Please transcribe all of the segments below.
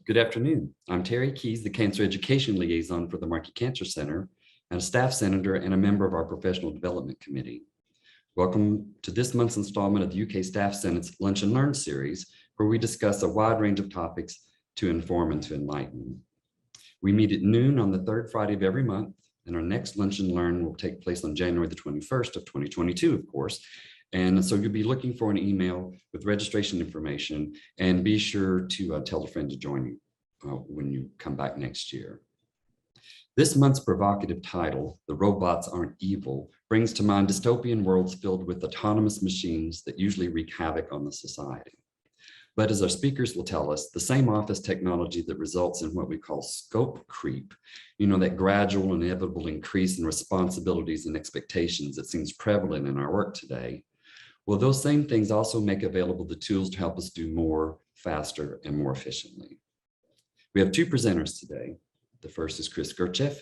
Good afternoon. I'm Terry Keys, the Cancer Education Liaison for the Markey Cancer Center, and a staff senator and a member of our Professional Development Committee. Welcome to this month's installment of the UK Staff Senate's Lunch and Learn series, where we discuss a wide range of topics to inform and to enlighten. We meet at noon on the third Friday of every month, and our next Lunch and Learn will take place on January the 21st of 2022, of course. And so you'll be looking for an email with registration information, and be sure to tell a friend to join you when you come back next year. This month's provocative title, "The Robots Aren't Evil," brings to mind dystopian worlds filled with autonomous machines that usually wreak havoc on the society. But as our speakers will tell us, the same office technology that results in what we call scope creep, that gradual and inevitable increase in responsibilities and expectations that seems prevalent in our work today, well, those same things also make available the tools to help us do more, faster, and more efficiently. We have two presenters today. The first is Chris Gerchev,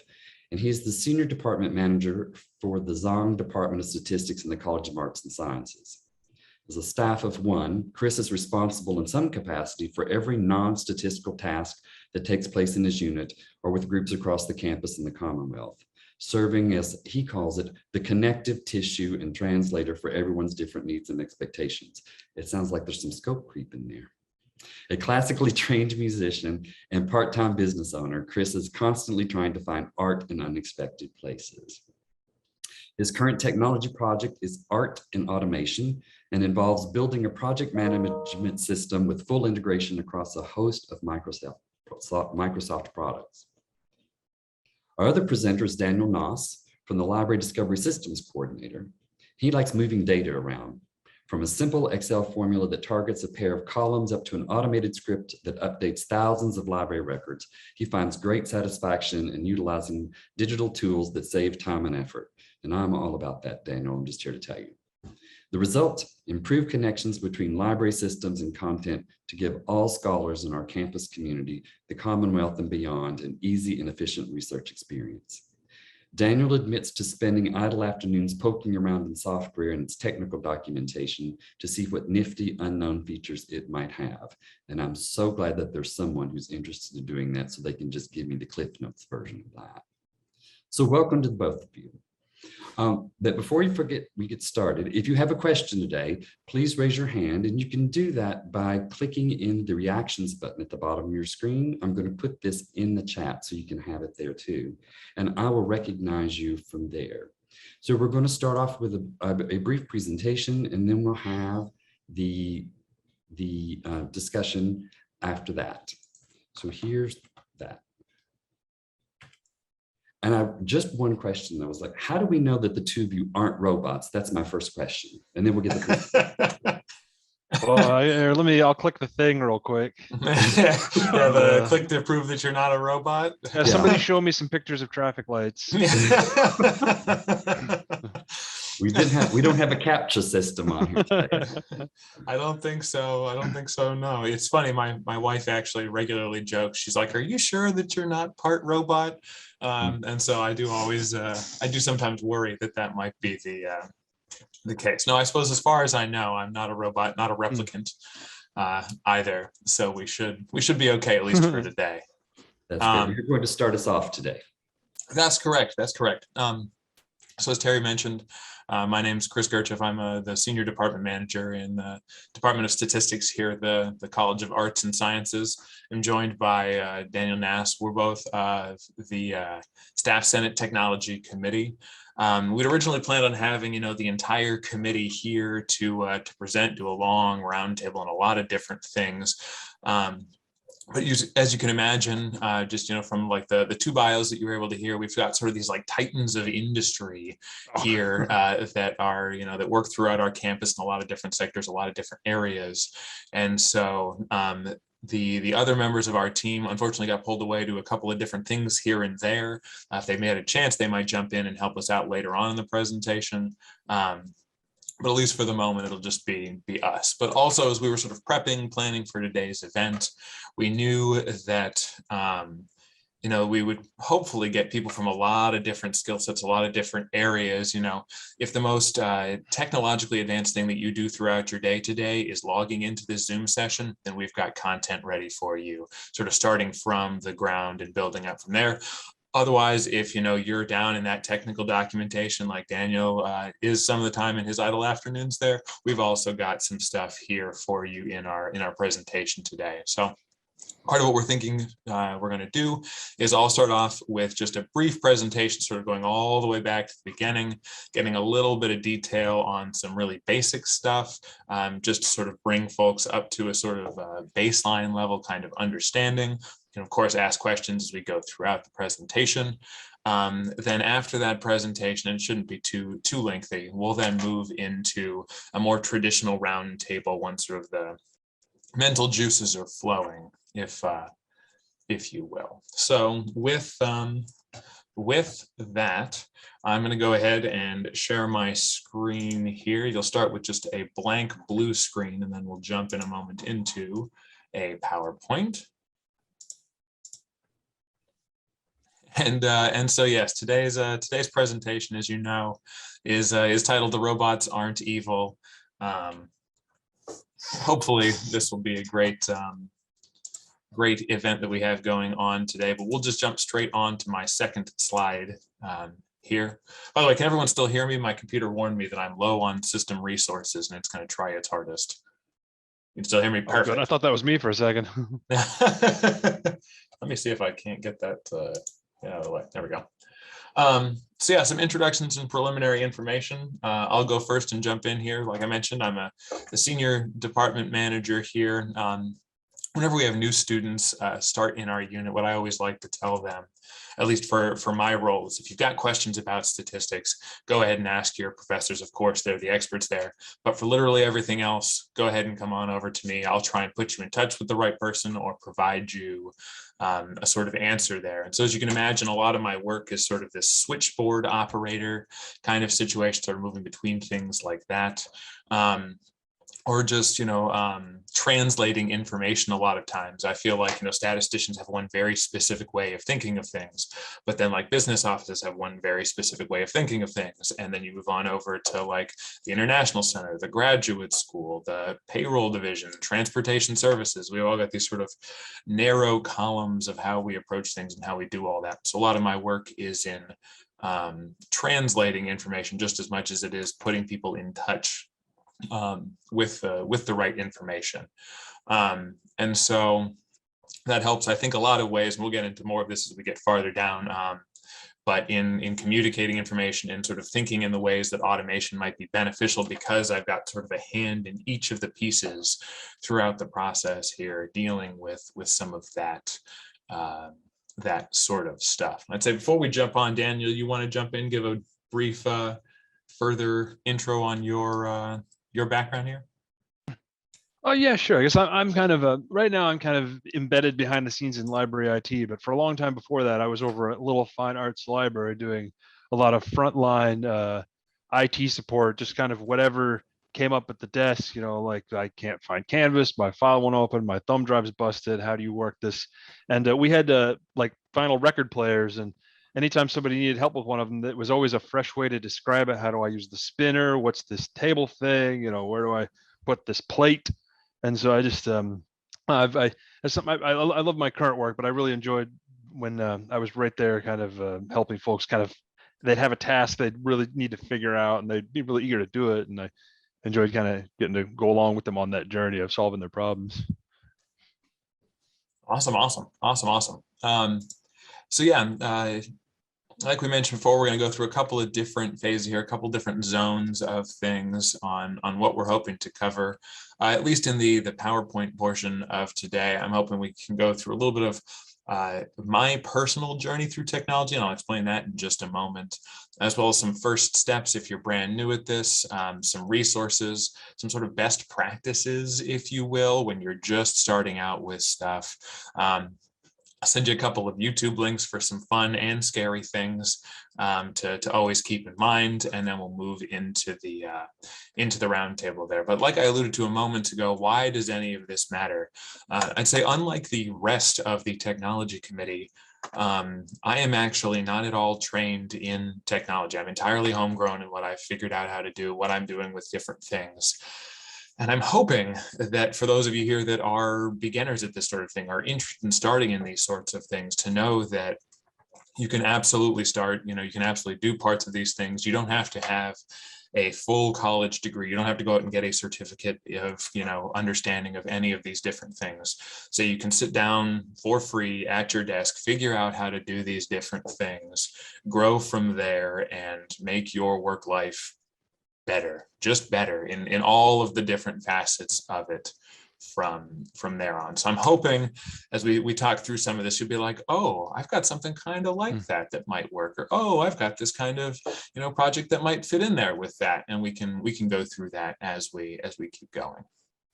and he's the Senior Department Manager for the Zong Department of Statistics in the College of Arts and Sciences. As a staff of one, Chris is responsible in some capacity for every non-statistical task that takes place in his unit or with groups across the campus in the Commonwealth, serving as, he calls it, the connective tissue and translator for everyone's different needs and expectations. It sounds like there's some scope creep in there. A classically trained musician and part-time business owner, Chris is constantly trying to find art in unexpected places. His current technology project is Art in Automation and involves building a project management system with full integration across a host of Microsoft products. Our other presenter is Daniel Noss from the Library Discovery Systems Coordinator. He likes moving data around, from a simple Excel formula that targets a pair of columns up to an automated script that updates thousands of library records. He finds great satisfaction in utilizing digital tools that save time and effort. And I'm all about that, Daniel. I'm just here to tell you. The result, improved connections between library systems and content to give all scholars in our campus community, the Commonwealth and beyond, an easy and efficient research experience. Daniel admits to spending idle afternoons poking around in software and its technical documentation to see what nifty unknown features it might have. And I'm so glad that there's someone who's interested in doing that so they can just give me the Cliff Notes version of that. So welcome to both of you. But before you forget, we get started. If you have a question today, please raise your hand, and you can do that by clicking in the reactions button at the bottom of your screen. I'm going to put this in the chat so you can have it there too, and I will recognize you from there. So we're going to start off with a brief presentation, and then we'll have the discussion after that. So here's that. And just one question, I was like, how do we know that the two of you aren't robots? That's my first question. And then we'll get the Well, I'll click the thing real quick. The click to prove that you're not a robot. Yeah, somebody show me some pictures of traffic lights. We don't have a CAPTCHA system on here today. I don't think so. No, it's funny. My wife actually regularly jokes. She's like, "Are you sure that you're not part robot?" And so I do always, I do sometimes worry that might be the case. No, I suppose as far as I know, I'm not a robot, not a replicant either. So we should be okay, at least for today. That's good. You're going to start us off today. That's correct. So as Terry mentioned, my name is Chris Gerchev. I'm the Senior Department Manager in the Department of Statistics here at the College of Arts and Sciences. I'm joined by Daniel Noss. We're both the Staff Senate Technology Committee. We'd originally planned on having, the entire committee here to present, do a long roundtable on a lot of different things. But as you can imagine, just, from like the two bios that you were able to hear, we've got sort of these like titans of industry here that are, that work throughout our campus in a lot of different sectors, a lot of different areas. And so the other members of our team unfortunately got pulled away to a couple of different things here and there. If they had a chance, they might jump in and help us out later on in the presentation. But at least for the moment, it'll just be us. But also, as we were sort of planning for today's event, we knew that we would hopefully get people from a lot of different skill sets, a lot of different areas. If the most technologically advanced thing that you do throughout your day today is logging into this Zoom session, then we've got content ready for you, sort of starting from the ground and building up from there. Otherwise, if you're down in that technical documentation like Daniel is some of the time in his idle afternoons there, we've also got some stuff here for you in our presentation today. So part of what we're thinking we're going to do is I'll start off with just a brief presentation, sort of going all the way back to the beginning, getting a little bit of detail on some really basic stuff, just to sort of bring folks up to a sort of baseline level kind of understanding. You can, of course, ask questions as we go throughout the presentation. Then after that presentation, it shouldn't be too lengthy, we'll then move into a more traditional roundtable once sort of the mental juices are flowing, if you will. So with that, I'm going to go ahead and share my screen here. You'll start with just a blank blue screen, and then we'll jump in a moment into a PowerPoint. And so yes, today's presentation, as you know, is titled "The Robots Aren't Evil." Hopefully, this will be a great event that we have going on today. But we'll just jump straight on to my second slide here. By the way, can everyone still hear me? My computer warned me that I'm low on system resources, and it's going to try its hardest. You can still hear me? Perfect. Oh, good. I thought that was me for a second. Let me see if I can't get that out of the way. There we go. So yeah, some introductions and preliminary information. I'll go first and jump in here. Like I mentioned, I'm the senior department manager here. Whenever we have new students start in our unit, what I always like to tell them, at least for my role, is if you've got questions about statistics, go ahead and ask your professors. Of course, they're the experts there. But for literally everything else, go ahead and come on over to me. I'll try and put you in touch with the right person or provide you a sort of answer there. And so as you can imagine, a lot of my work is sort of this switchboard operator kind of situation, sort of moving between things like that. Or just, translating information a lot of times. I feel like, statisticians have one very specific way of thinking of things, but then like business offices have one very specific way of thinking of things. And then you move on over to like the International Center, the Graduate School, the Payroll Division, Transportation Services. We've all got these sort of narrow columns of how we approach things and how we do all that. So a lot of my work is in translating information just as much as it is putting people in touch with the right information. And so that helps, I think, a lot of ways, and we'll get into more of this as we get farther down, but in communicating information and sort of thinking in the ways that automation might be beneficial, because I've got sort of a hand in each of the pieces throughout the process here, dealing with some of that that sort of stuff. I'd say before we jump on, Daniel, you want to jump in, give a brief further intro on your background here? Oh yeah, sure. I guess I'm kind of right now I'm kind of embedded behind the scenes in library IT, but for a long time before that, I was over at Little Fine Arts Library doing a lot of frontline IT support, just kind of whatever came up at the desk. Like I can't find Canvas, my file won't open, my thumb drive's busted. How do you work this? And we had like vinyl record players, and anytime somebody needed help with one of them, that was always a fresh way to describe it. How do I use the spinner? What's this table thing? Where do I put this plate? And so I just, that's something I love my current work, but I really enjoyed when I was right there kind of helping folks they'd have a task they'd really need to figure out, and they'd be really eager to do it. And I enjoyed kind of getting to go along with them on that journey of solving their problems. Awesome. So yeah, like we mentioned before, we're going to go through a couple of different phases here, a couple different zones of things on what we're hoping to cover, at least in the PowerPoint portion of today. I'm hoping we can go through a little bit of my personal journey through technology, and I'll explain that in just a moment, as well as some first steps if you're brand new at this, some resources, some sort of best practices, if you will, when you're just starting out with stuff. I'll send you a couple of YouTube links for some fun and scary things to always keep in mind, and then we'll move into the roundtable there. But like I alluded to a moment ago, why does any of this matter? I'd say unlike the rest of the technology committee, I am actually not at all trained in technology. I'm entirely homegrown in what I've figured out how to do, what I'm doing with different things. And I'm hoping that for those of you here that are beginners at this sort of thing, are interested in starting in these sorts of things, to know that you can absolutely start, you can absolutely do parts of these things. You don't have to have a full college degree. You don't have to go out and get a certificate of, understanding of any of these different things. So you can sit down for free at your desk, figure out how to do these different things, grow from there, and make your work life better, just better in all of the different facets of it from there on. So I'm hoping as we talk through some of this, you'll be like, oh, I've got something kind of like that might work, or oh, I've got this kind of project that might fit in there with that, and we can go through that as we keep going.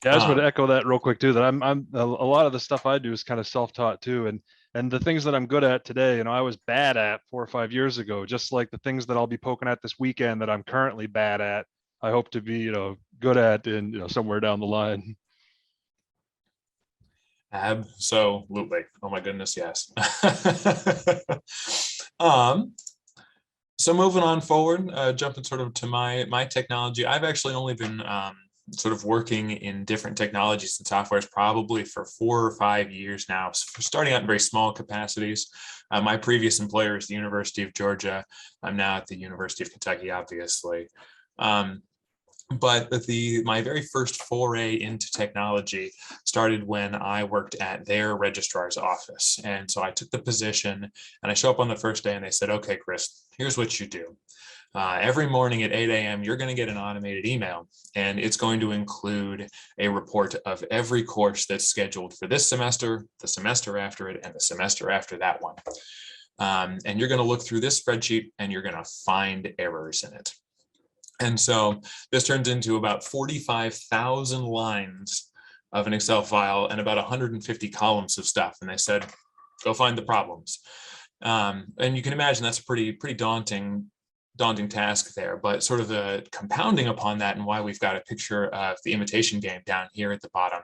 Yeah, I just want to echo that real quick too, that I'm a lot of the stuff I do is kind of self-taught too, and the things that I'm good at today, I was bad at 4 or 5 years ago, just like the things that I'll be poking at this weekend that I'm currently bad at, I hope to be good at in somewhere down the line. Absolutely. Oh my goodness, yes. So moving on forward, jumping sort of to my technology, I've actually only been sort of working in different technologies and softwares probably for 4 or 5 years now, starting out in very small capacities. My previous employer is the University of Georgia. I'm now at the University of Kentucky, obviously. But my very first foray into technology started when I worked at their registrar's office. And so I took the position, and I show up on the first day and they said, okay, Chris, here's what you do. Every morning at 8 a.m., you're going to get an automated email, and it's going to include a report of every course that's scheduled for this semester, the semester after it, and the semester after that one. And you're going to look through this spreadsheet and you're going to find errors in it. And so this turns into about 45,000 lines of an Excel file and about 150 columns of stuff. And they said, go find the problems. And you can imagine that's a pretty daunting task there, but sort of the compounding upon that, and why we've got a picture of the imitation game down here at the bottom,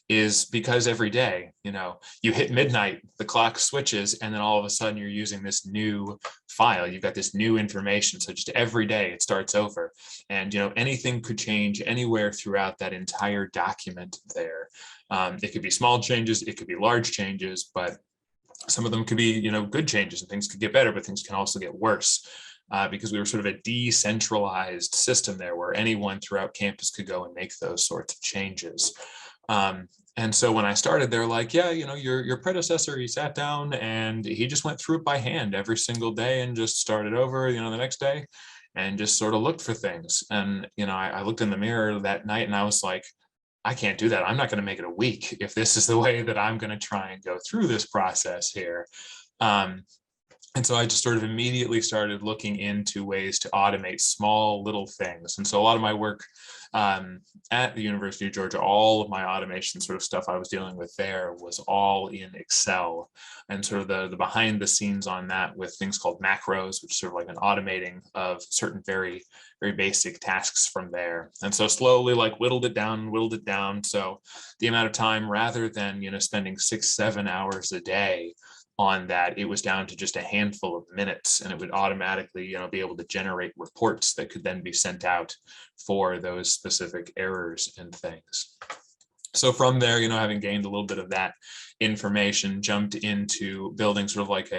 is because every day, you hit midnight, the clock switches, and then all of a sudden you're using this new file. You've got this new information. So just every day it starts over, and anything could change anywhere throughout that entire document there. It could be small changes, it could be large changes, but some of them could be, good changes, and things could get better, but things can also get worse. Because we were sort of a decentralized system there where anyone throughout campus could go and make those sorts of changes. And so when I started, they're like, yeah, your predecessor, he sat down and he just went through it by hand every single day and just started over, the next day, and just sort of looked for things. And, I looked in the mirror that night and I was like, I can't do that. I'm not going to make it a week if this is the way that I'm going to try and go through this process here. And so I just sort of immediately started looking into ways to automate small little things. And so a lot of my work at the University of Georgia, all of my automation sort of stuff I was dealing with there was all in Excel, and sort of the behind the scenes on that with things called macros, which is sort of like an automating of certain very, very basic tasks from there. And so slowly whittled it down. So the amount of time, rather than, spending 6-7 hours a day on that, it was down to just a handful of minutes, and it would automatically, be able to generate reports that could then be sent out for those specific errors and things. So from there, having gained a little bit of that information, jumped into building sort of like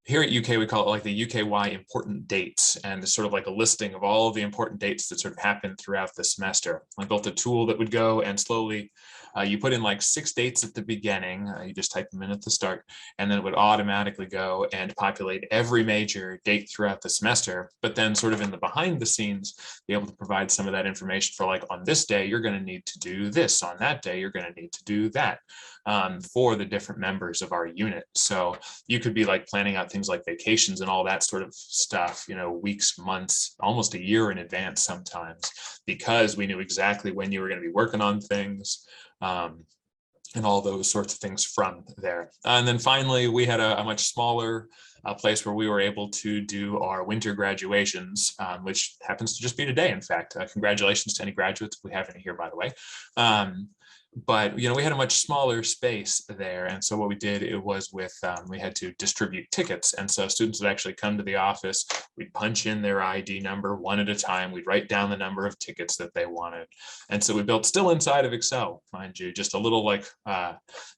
here at UK, we call it like the UKY important dates, and it's sort of like a listing of all of the important dates that sort of happened throughout the semester. I built a tool that would go and slowly, you put in like 6 dates at the beginning, you just type them in at the start, and then it would automatically go and populate every major date throughout the semester, but then sort of in the behind the scenes, be able to provide some of that information for like, on this day, you're going to need to do this, on that day, you're going to need to do that. For the different members of our unit. So you could be like planning out things like vacations and all that sort of stuff, weeks, months, almost a year in advance sometimes, because we knew exactly when you were going to be working on things. And all those sorts of things from there. And then finally, we had a much smaller a place where we were able to do our winter graduations, which happens to just be today, in fact. Congratulations to any graduates, if we have any here, by the way. But we had a much smaller space there, and so what we did, it was with we had to distribute tickets, and so students would actually come to the office. We'd punch in their ID number one at a time. We'd write down the number of tickets that they wanted, and so we built, still inside of Excel, mind you, just a little like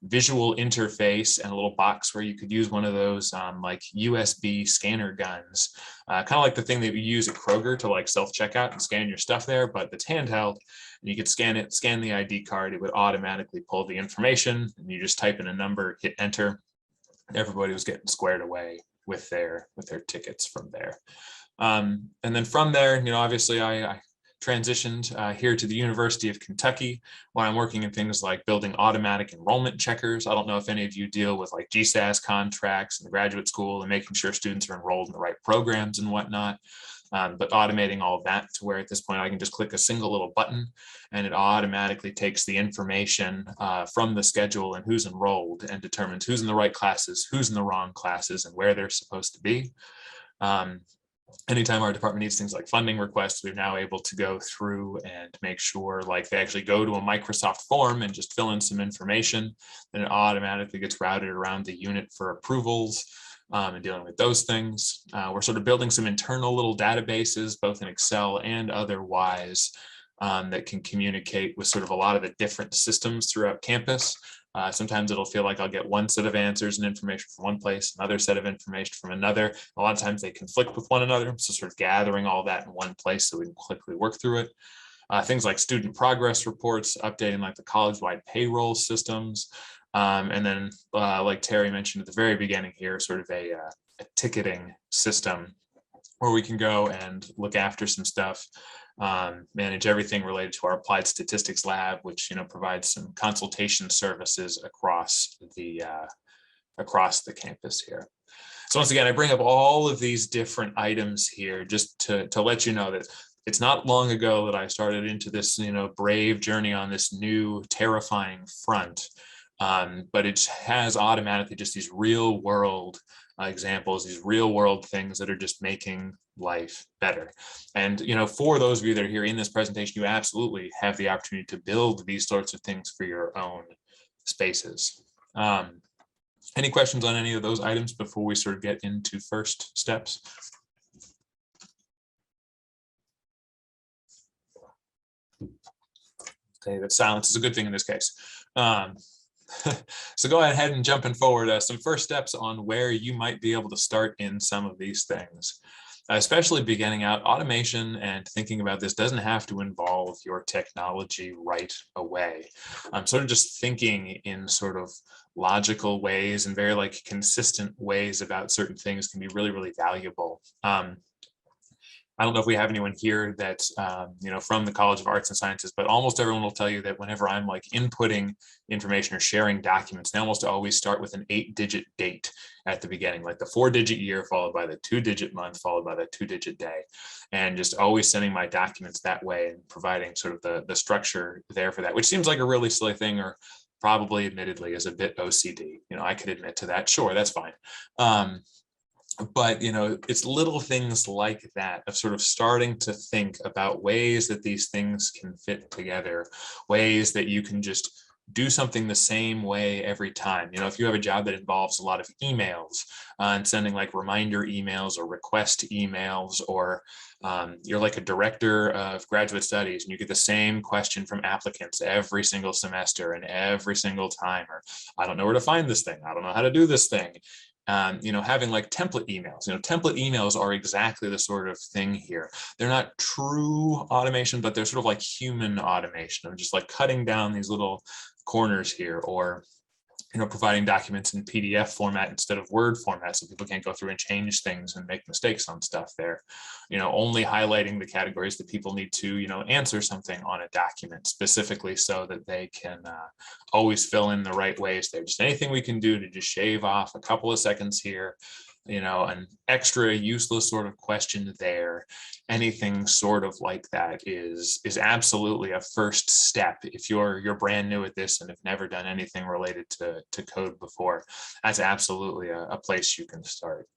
visual interface and a little box where you could use one of those like USB scanner guns, kind of like the thing that we use at Kroger to like self-checkout and scan your stuff there, but it's handheld. And you could scan the ID card, it would automatically pull the information, and you just type in a number, hit enter. Everybody was getting squared away with their tickets from there. And then from there, obviously I transitioned here to the University of Kentucky, where I'm working in things like building automatic enrollment checkers. I don't know if any of you deal with like GSAS contracts in the graduate school and making sure students are enrolled in the right programs and whatnot. But automating all of that to where at this point I can just click a single little button and it automatically takes the information from the schedule and who's enrolled and determines who's in the right classes, who's in the wrong classes, and where they're supposed to be. Anytime our department needs things like funding requests, we're now able to go through and make sure like they actually go to a Microsoft form and just fill in some information. Then it automatically gets routed around the unit for approvals. And dealing with those things. We're sort of building some internal little databases, both in Excel and otherwise, that can communicate with sort of a lot of the different systems throughout campus. Sometimes it'll feel like I'll get one set of answers and information from one place, another set of information from another. A lot of times they conflict with one another. So sort of gathering all that in one place so we can quickly work through it. Things like student progress reports, updating like the college-wide payroll systems. And then, like Terry mentioned at the very beginning here, sort of a ticketing system where we can go and look after some stuff, manage everything related to our applied statistics lab, which provides some consultation services across the campus here. So once again, I bring up all of these different items here just to let you know that it's not long ago that I started into this brave journey on this new terrifying front. But it has automatically just these real world examples, these real world things that are just making life better. And, for those of you that are here in this presentation, you absolutely have the opportunity to build these sorts of things for your own spaces. Any questions on any of those items before we sort of get into first steps? Okay, that silence is a good thing in this case. So go ahead and jumping forward, some first steps on where you might be able to start in some of these things. Especially beginning out, automation and thinking about this doesn't have to involve your technology right away. I'm sort of just thinking in sort of logical ways and very like consistent ways about certain things can be really, really valuable. I don't know if we have anyone here that's, from the College of Arts and Sciences, but almost everyone will tell you that whenever I'm like inputting information or sharing documents, they almost always start with an 8-digit date at the beginning, like the 4-digit year followed by the 2-digit month, followed by the 2-digit day, and just always sending my documents that way and providing sort of the structure there for that, which seems like a really silly thing or probably admittedly is a bit OCD. I could admit to that. Sure, that's fine. But it's little things like that of sort of starting to think about ways that these things can fit together, ways that you can just do something the same way every time. If you have a job that involves a lot of emails and sending like reminder emails or request emails, or you're like a director of graduate studies and you get the same question from applicants every single semester and every single time, or I don't know where to find this thing, I don't know how to do this thing. Having like template emails, template emails are exactly the sort of thing here. They're not true automation, but they're sort of like human automation of just like cutting down these little corners here, or providing documents in PDF format instead of Word format so people can't go through and change things and make mistakes on stuff there. Only highlighting the categories that people need to, answer something on a document specifically so that they can always fill in the right ways there. Just anything we can do to just shave off a couple of seconds here, an extra useless sort of question there. Anything sort of like that is absolutely a first step. If you're brand new at this and have never done anything related to code before, that's absolutely a place you can start.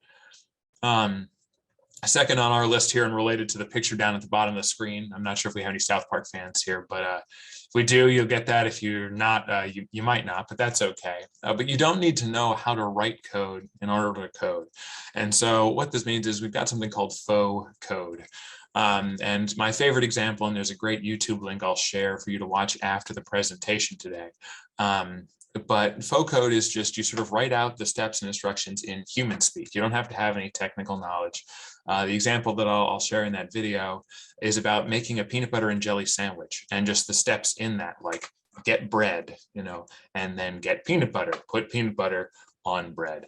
Second on our list here and related to the picture down at the bottom of the screen, I'm not sure if we have any South Park fans here, but if we do, you'll get that. If you're not, you might not, but that's okay. But you don't need to know how to write code in order to code. And so what this means is we've got something called faux code. And my favorite example, and there's a great YouTube link I'll share for you to watch after the presentation today. But faux code is just you sort of write out the steps and instructions in human speak. You don't have to have any technical knowledge. The example that I'll share in that video is about making a peanut butter and jelly sandwich and just the steps in that, like get bread, and then get peanut butter, put peanut butter on bread.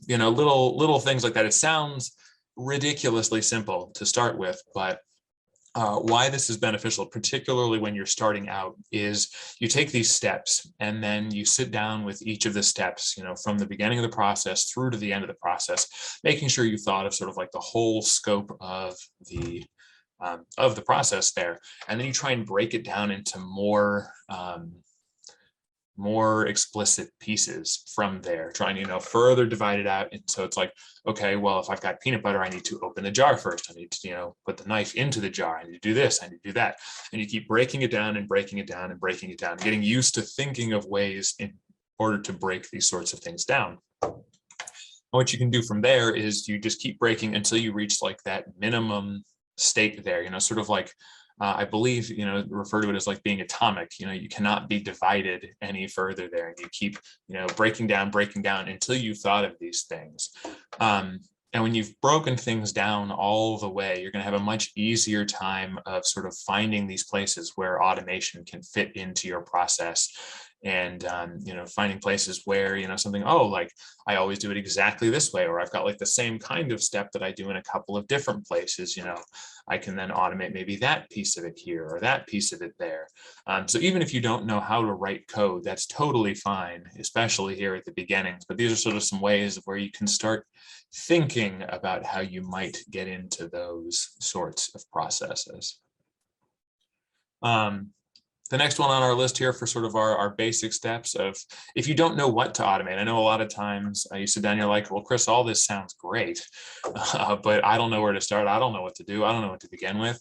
Little things like that. It sounds ridiculously simple to start with, but why this is beneficial, particularly when you're starting out, is you take these steps and then you sit down with each of the steps, from the beginning of the process through to the end of the process, making sure you thought of sort of like the whole scope of the process there. And then you try and break it down into more explicit pieces from there, trying to, further divide it out. And so it's like, okay, well, if I've got peanut butter, I need to open the jar first. I need to, put the knife into the jar. I need to do this. I need to do that. And you keep breaking it down and breaking it down and breaking it down, getting used to thinking of ways in order to break these sorts of things down. What you can do from there is you just keep breaking until you reach like that minimum state there, sort of like, I believe, refer to it as like being atomic. You cannot be divided any further there. And you keep, breaking down until you've thought of these things. And when you've broken things down all the way, you're going to have a much easier time of sort of finding these places where automation can fit into your process. And, finding places where, something, like I always do it exactly this way, or I've got like the same kind of step that I do in a couple of different places, I can then automate maybe that piece of it here or that piece of it there. So even if you don't know how to write code, that's totally fine, especially here at the beginnings. But these are sort of some ways of where you can start thinking about how you might get into those sorts of processes. The next one on our list here for sort of our basic steps of, if you don't know what to automate, I know a lot of times you sit down, you're like, well, Chris, all this sounds great, but I don't know where to start. I don't know what to do. I don't know what to begin with.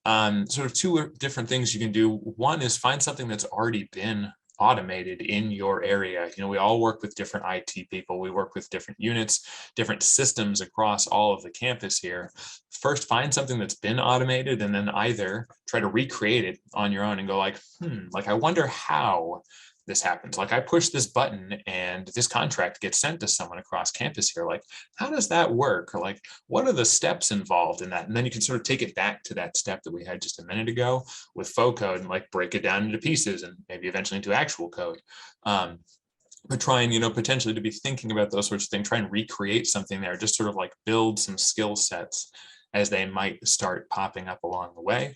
Sort of two different things you can do. One is find something that's already been automated in your area. We all work with different IT people. We work with different units, different systems across all of the campus here. First, find something that's been automated and then either try to recreate it on your own and go like, I wonder how this happens. Like I push this button and this contract gets sent to someone across campus here. Like, how does that work? Or like, what are the steps involved in that? And then you can sort of take it back to that step that we had just a minute ago with faux code and like break it down into pieces and maybe eventually into actual code. But trying, potentially to be thinking about those sorts of things, try and recreate something there, just sort of like build some skill sets as they might start popping up along the way.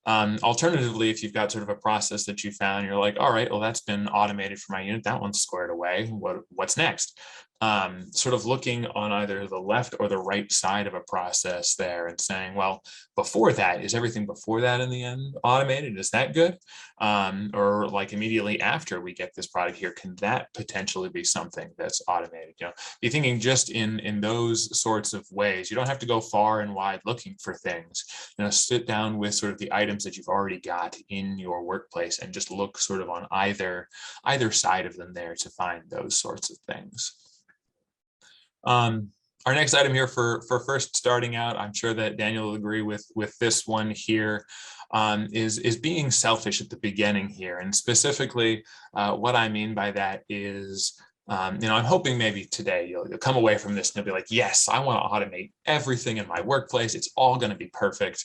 Alternatively, if you've got sort of a process that you found, you're like, all right, well, that's been automated for my unit. That one's squared away. What's next? Sort of looking on either the left or the right side of a process there and saying, well, before that, is everything before that in the end automated? Is that good? Or like immediately after we get this product here, can that potentially be something that's automated? Be thinking just in those sorts of ways. You don't have to go far and wide looking for things. Sit down with sort of the items that you've already got in your workplace and just look sort of on either side of them there to find those sorts of things. Our next item here for first starting out, I'm sure that Daniel will agree with this one here, is being selfish at the beginning here. And specifically, what I mean by that is, I'm hoping maybe today you'll come away from this and you'll be like, yes, I want to automate everything in my workplace. It's all going to be perfect.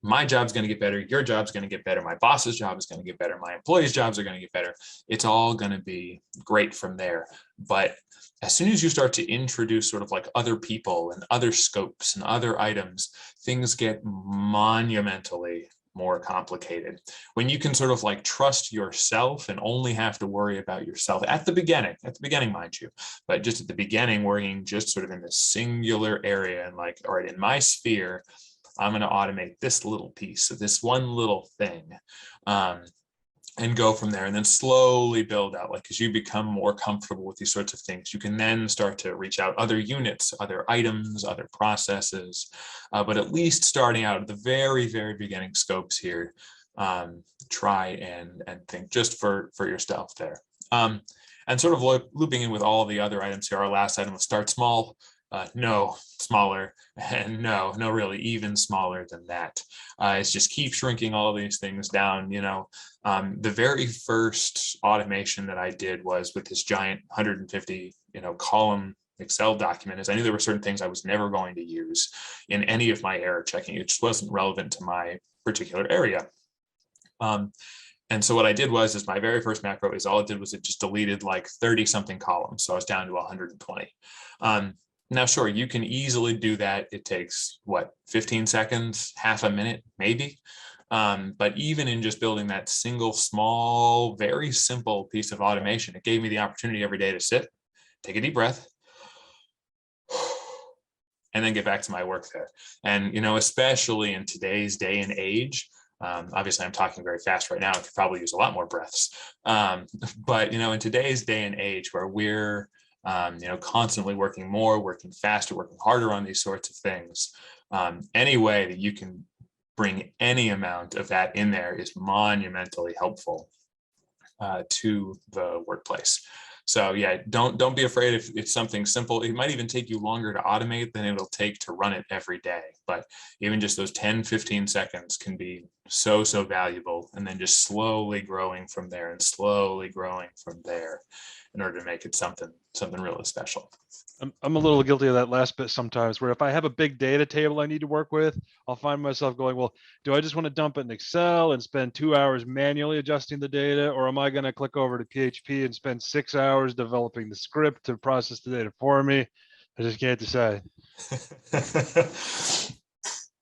My job's going to get better. Your job's going to get better. My boss's job is going to get better. My employees' jobs are going to get better. It's all going to be great from there. But as soon as you start to introduce sort of like other people and other scopes and other items, things get monumentally more complicated. When you can sort of like trust yourself and only have to worry about yourself at the beginning, mind you, but just at the beginning, worrying just sort of in the singular area and like, all right, in my sphere, I'm going to automate this little piece of this one little thing. and go from there, and then slowly build out. Like as you become more comfortable with these sorts of things, you can then start to reach out other units, other items, other processes. But at least starting out at the very, very beginning scopes here, try and think just for yourself there. And sort of looping in with all the other items here, our last item was start small. No, smaller, and no, really even smaller than that. It's just keep shrinking all these things down. The very first automation that I did was with this giant 150, column Excel document. As I knew there were certain things I was never going to use in any of my error checking. It just wasn't relevant to my particular area. And so what I did was, my very first macro is all it did was it just deleted like 30 something columns. So I was down to 120. Now, sure, you can easily do that. It takes 15 seconds, half a minute, maybe. But even in just building that single, small, very simple piece of automation, it gave me the opportunity every day to sit, take a deep breath, and then get back to my work there. And, especially in today's day and age, obviously I'm talking very fast right now. I could probably use a lot more breaths. But, in today's day and age where we're, constantly working more, working faster, working harder on these sorts of things, any way that you can bring any amount of that in there is monumentally helpful to the workplace. So yeah, don't be afraid if it's something simple. It might even take you longer to automate than it'll take to run it every day. But even just those 10, 15 seconds can be so valuable, and then just slowly growing from there and slowly growing from there in order to make it something really special. I'm a little guilty of that last bit sometimes, where if I have a big data table I need to work with, I'll find myself going, well, do I just want to dump it in Excel and spend 2 hours manually adjusting the data? Or am I going to click over to PHP and spend 6 hours developing the script to process the data for me? I just can't decide.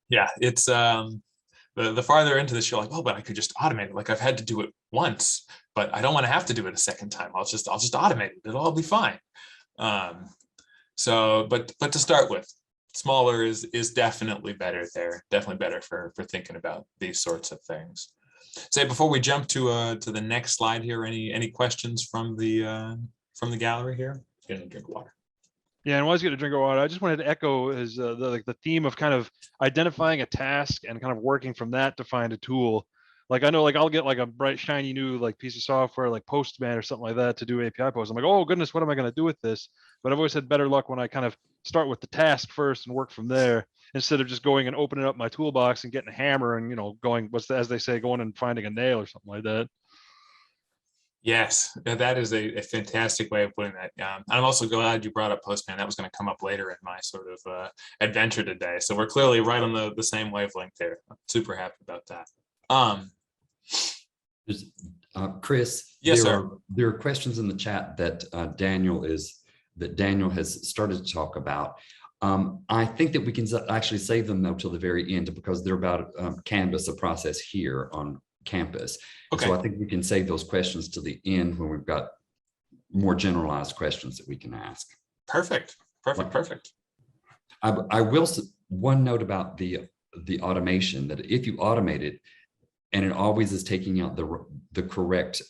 Yeah, it's the farther into this, you're like, oh, but I could just automate it. Like I've had to do it once, but I don't want to have to do it a second time. I'll just automate it. It'll all be fine. So, but to start with, smaller is definitely better there. Definitely better for thinking about these sorts of things. Say before we jump to the next slide here, any questions from the gallery here? Getting a drink of water. Yeah, and while I was getting a drink of water, I just wanted to echo his the theme of kind of identifying a task and kind of working from that to find a tool. Like I know, like I'll get like a bright shiny new like piece of software like Postman or something like that to do API posts. I'm like, oh goodness, what am I going to do with this? But I've always had better luck when I kind of start with the task first and work from there, instead of just going and opening up my toolbox and getting a hammer and going as they say, going and finding a nail or something like that. Yes, that is a fantastic way of putting that. I'm also glad you brought up Postman. That was going to come up later in my sort of adventure today. So we're clearly right on the same wavelength there. I'm super happy about that. Chris, yes, sir. There are questions in the chat that Daniel has started to talk about. I think that we can actually save them though till the very end, because they're about Canvas, a process here on campus. Okay. So I think we can save those questions to the end when we've got more generalized questions that we can ask. Perfect. I will, one note about the automation, that if you automate it and it always is taking out the correct,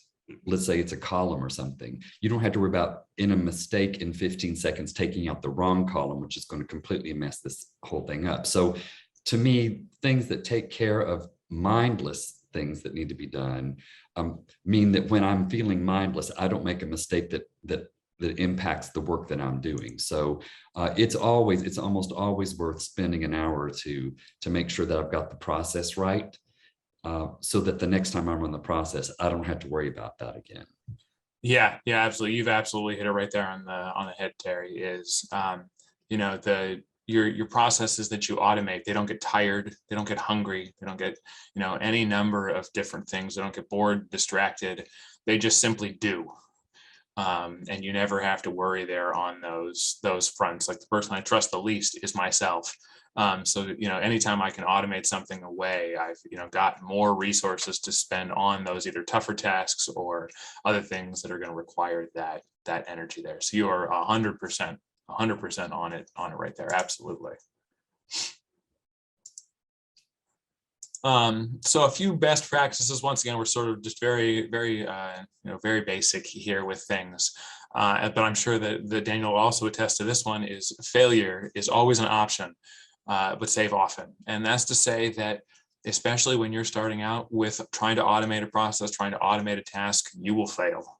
let's say it's a column or something, you don't have to worry about in a mistake in 15 seconds taking out the wrong column, which is going to completely mess this whole thing up. So to me, things that take care of mindless things that need to be done mean that when I'm feeling mindless, I don't make a mistake that impacts the work that I'm doing. So it's almost always worth spending an hour or two to make sure that I've got the process right, so that the next time I'm on the process, I don't have to worry about that again. Yeah, absolutely. You've absolutely hit it right there on the head, Terry. Is your processes that you automate, they don't get tired, they don't get hungry, they don't get any number of different things. They don't get bored, distracted. They just simply do. And you never have to worry there on those fronts. Like the person I trust the least is myself. So anytime I can automate something away, I've got more resources to spend on those either tougher tasks or other things that are going to require that energy there. So you are 100% on it right there. Absolutely. So a few best practices. Once again, we're sort of just very, very, very basic here with things. But I'm sure that Daniel will also attest to this one, is failure is always an option, but save often. And that's to say that especially when you're starting out with trying to automate a process, trying to automate a task, you will fail.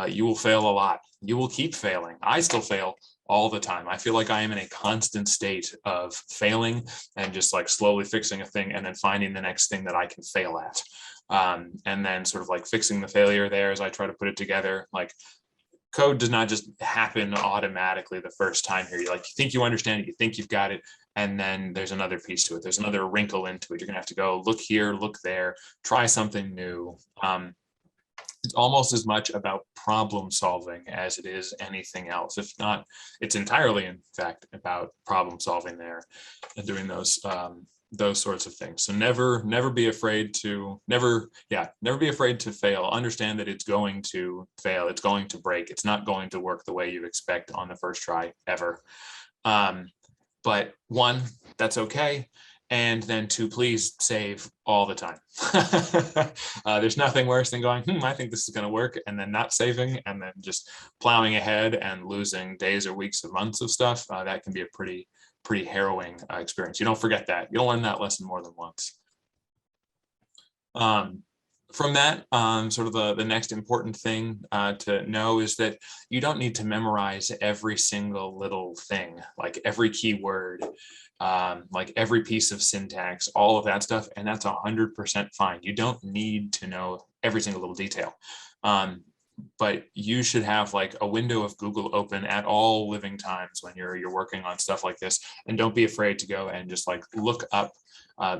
You will fail a lot. You will keep failing. I still fail all the time. I feel like I am in a constant state of failing and just like slowly fixing a thing and then finding the next thing that I can fail at. And then sort of like fixing the failure there as I try to put it together. Like, code does not just happen automatically the first time here. You think you understand it, you think you've got it, and then there's another piece to it. There's another wrinkle into it. You're gonna have to go look here, look there, try something new. It's almost as much about problem solving as it is anything else. If not, it's entirely, in fact, about problem solving there and doing those sorts of things. So never be afraid to be afraid to fail. Understand that it's going to fail. It's going to break. It's not going to work the way you expect on the first try ever. But one, that's okay. And then two, please save all the time. There's nothing worse than going, I think this is going to work, and then not saving, and then just plowing ahead and losing days or weeks or months of stuff. That can be a pretty harrowing experience. You don't forget that. You don't learn that lesson more than once. From that, sort of the next important thing to know is that you don't need to memorize every single little thing, like every keyword, like every piece of syntax, all of that stuff. And that's 100% fine. You don't need to know every single little detail. But you should have like a window of Google open at all living times when you're working on stuff like this. And don't be afraid to go and just like look up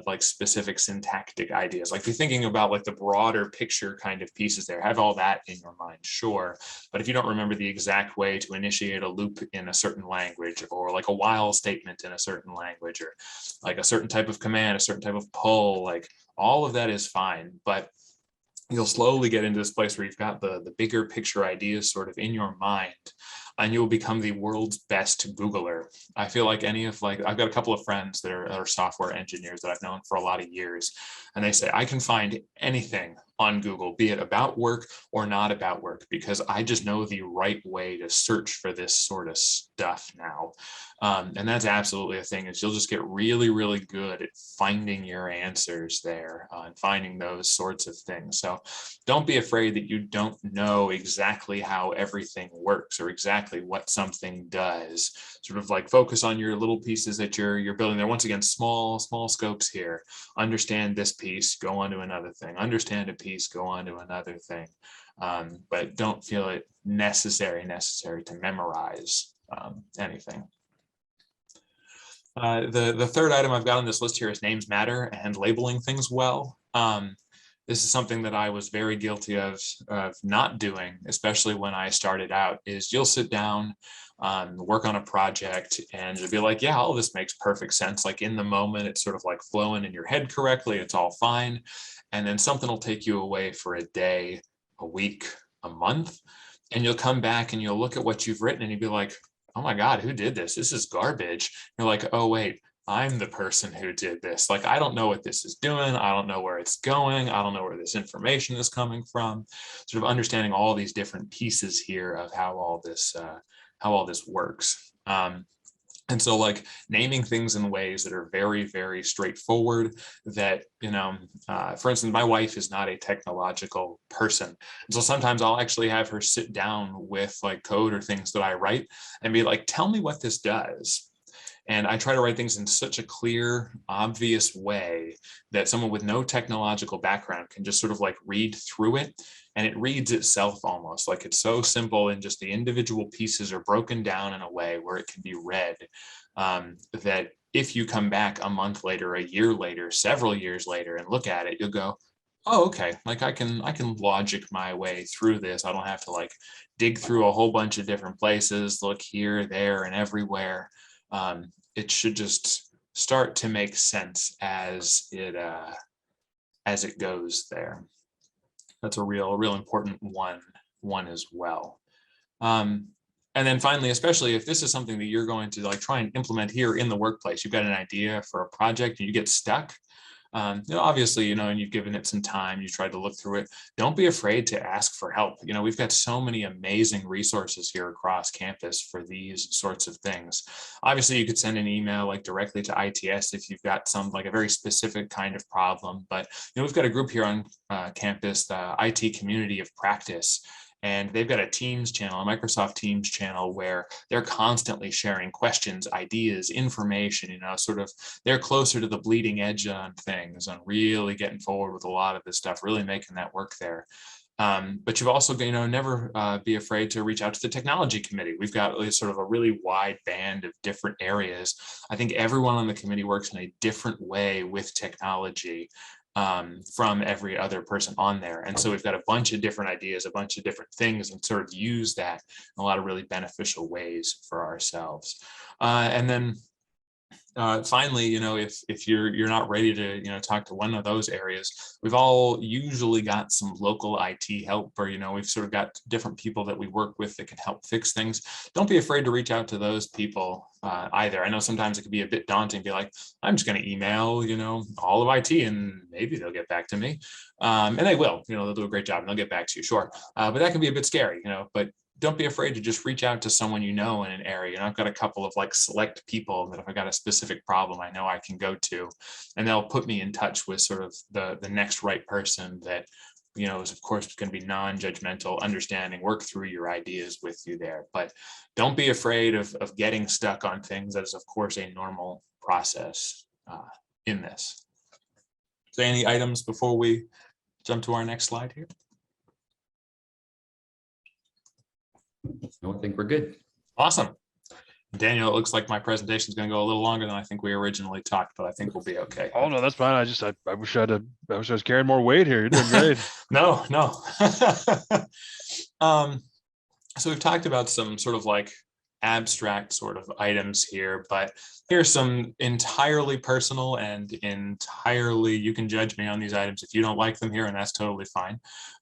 like specific syntactic ideas. Like, be thinking about like the broader picture kind of pieces there. Have all that in your mind, sure. But if you don't remember the exact way to initiate a loop in a certain language, or like a while statement in a certain language, or like a certain type of command, a certain type of pull, like all of that is fine. But you'll slowly get into this place where you've got the bigger picture ideas sort of in your mind, and you'll become the world's best Googler. I feel like I've got a couple of friends that are software engineers that I've known for a lot of years, and they say, I can find anything on Google, be it about work or not about work, because I just know the right way to search for this sort of stuff now. And that's absolutely a thing, is you'll just get really, really good at finding your answers there and finding those sorts of things. So don't be afraid that you don't know exactly how everything works or exactly what something does. Sort of like focus on your little pieces that you're building there. Once again, small scopes here. Understand this piece, go on to another thing. Understand a piece, go on to another thing. But don't feel it necessary to memorize anything. The third item I've got on this list here is names matter and labeling things well. This is something that I was very guilty of not doing, especially when I started out, is you'll sit down, work on a project, and you'll be like, yeah, all this makes perfect sense. Like in the moment, it's sort of like flowing in your head correctly. It's all fine. And then something will take you away for a day, a week, a month, and you'll come back and you'll look at what you've written and you'll be like, oh my God, who did this? This is garbage. You're like, oh wait, I'm the person who did this. Like, I don't know what this is doing. I don't know where it's going. I don't know where this information is coming from. Sort of understanding all these different pieces here of how all this works. And so like naming things in ways that are very, very straightforward, that, for instance, my wife is not a technological person. And so sometimes I'll actually have her sit down with like code or things that I write and be like, tell me what this does. And I try to write things in such a clear, obvious way that someone with no technological background can just sort of like read through it. And it reads itself almost. Like, it's so simple, and just the individual pieces are broken down in a way where it can be read, that if you come back a month later, a year later, several years later and look at it, you'll go, oh, okay, like I can logic my way through this. I don't have to like dig through a whole bunch of different places, look here, there, and everywhere. It should just start to make sense as it goes there. That's a real important one as well. And then finally, especially if this is something that you're going to like try and implement here in the workplace, you've got an idea for a project and you get stuck. Obviously, and you've given it some time, you tried to look through it. Don't be afraid to ask for help. We've got so many amazing resources here across campus for these sorts of things. Obviously, you could send an email like directly to ITS if you've got some like a very specific kind of problem. But we've got a group here on campus, the IT Community of Practice. And they've got a Teams channel, a Microsoft Teams channel, where they're constantly sharing questions, ideas, information, sort of they're closer to the bleeding edge on things, on really getting forward with a lot of this stuff, really making that work there. But you've also, never be afraid to reach out to the technology committee. We've got sort of a really wide band of different areas. I think everyone on the committee works in a different way with technology from every other person on there. And so we've got a bunch of different ideas, a bunch of different things, and sort of use that in a lot of really beneficial ways for ourselves. And then finally, if you're not ready to, talk to one of those areas, we've all usually got some local IT help, or, we've sort of got different people that we work with that can help fix things. Don't be afraid to reach out to those people either. I know sometimes it can be a bit daunting, be like, I'm just going to email, all of IT and maybe they'll get back to me. And they will, they'll do a great job and they'll get back to you, sure. But that can be a bit scary, but don't be afraid to just reach out to someone in an area. And I've got a couple of like select people that if I got a specific problem, I know I can go to, and they'll put me in touch with sort of the next right person that, is of course going to be non-judgmental, understanding, work through your ideas with you there. But don't be afraid of getting stuck on things. That is, of course, a normal process in this. So any items before we jump to our next slide here? I think we're good. Awesome. Daniel, it looks like my presentation is going to go a little longer than I think we originally talked, but I think we'll be okay. Oh no, that's fine. I wish I was carrying more weight here. You're doing great. No. So we've talked about some sort of like abstract sort of items here, but here's some entirely personal and entirely, you can judge me on these items if you don't like them here, and that's totally fine.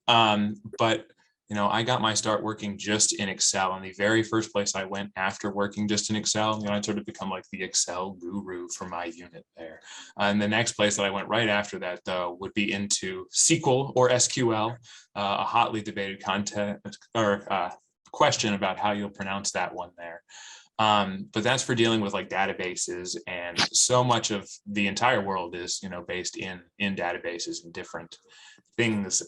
But I got my start working just in Excel, and the very first place I went after working just in Excel, I sort of become like the Excel guru for my unit there. And the next place that I went right after that, though, would be into SQL or SQL, a hotly debated content or question about how you'll pronounce that one there. But that's for dealing with like databases, and so much of the entire world is, based in databases and different things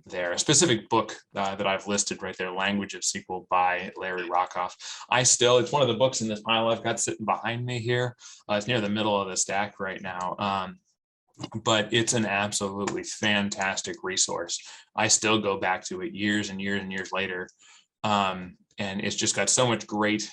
there. A specific book that I've listed right there, Language of SQL by Larry Rockoff. It's one of the books in this pile I've got sitting behind me here. It's near the middle of the stack right now. But it's an absolutely fantastic resource. I still go back to it years and years and years later. And it's just got so much great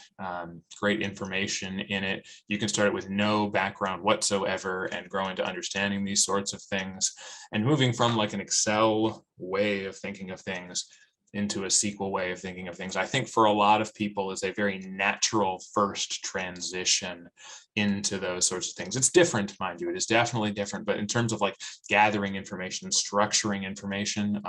information in it. You can start it with no background whatsoever and grow into understanding these sorts of things, and moving from like an Excel way of thinking of things into a SQL way of thinking of things, I think for a lot of people is a very natural first transition into those sorts of things. It's different, mind you, it is definitely different, but in terms of like gathering information, structuring information,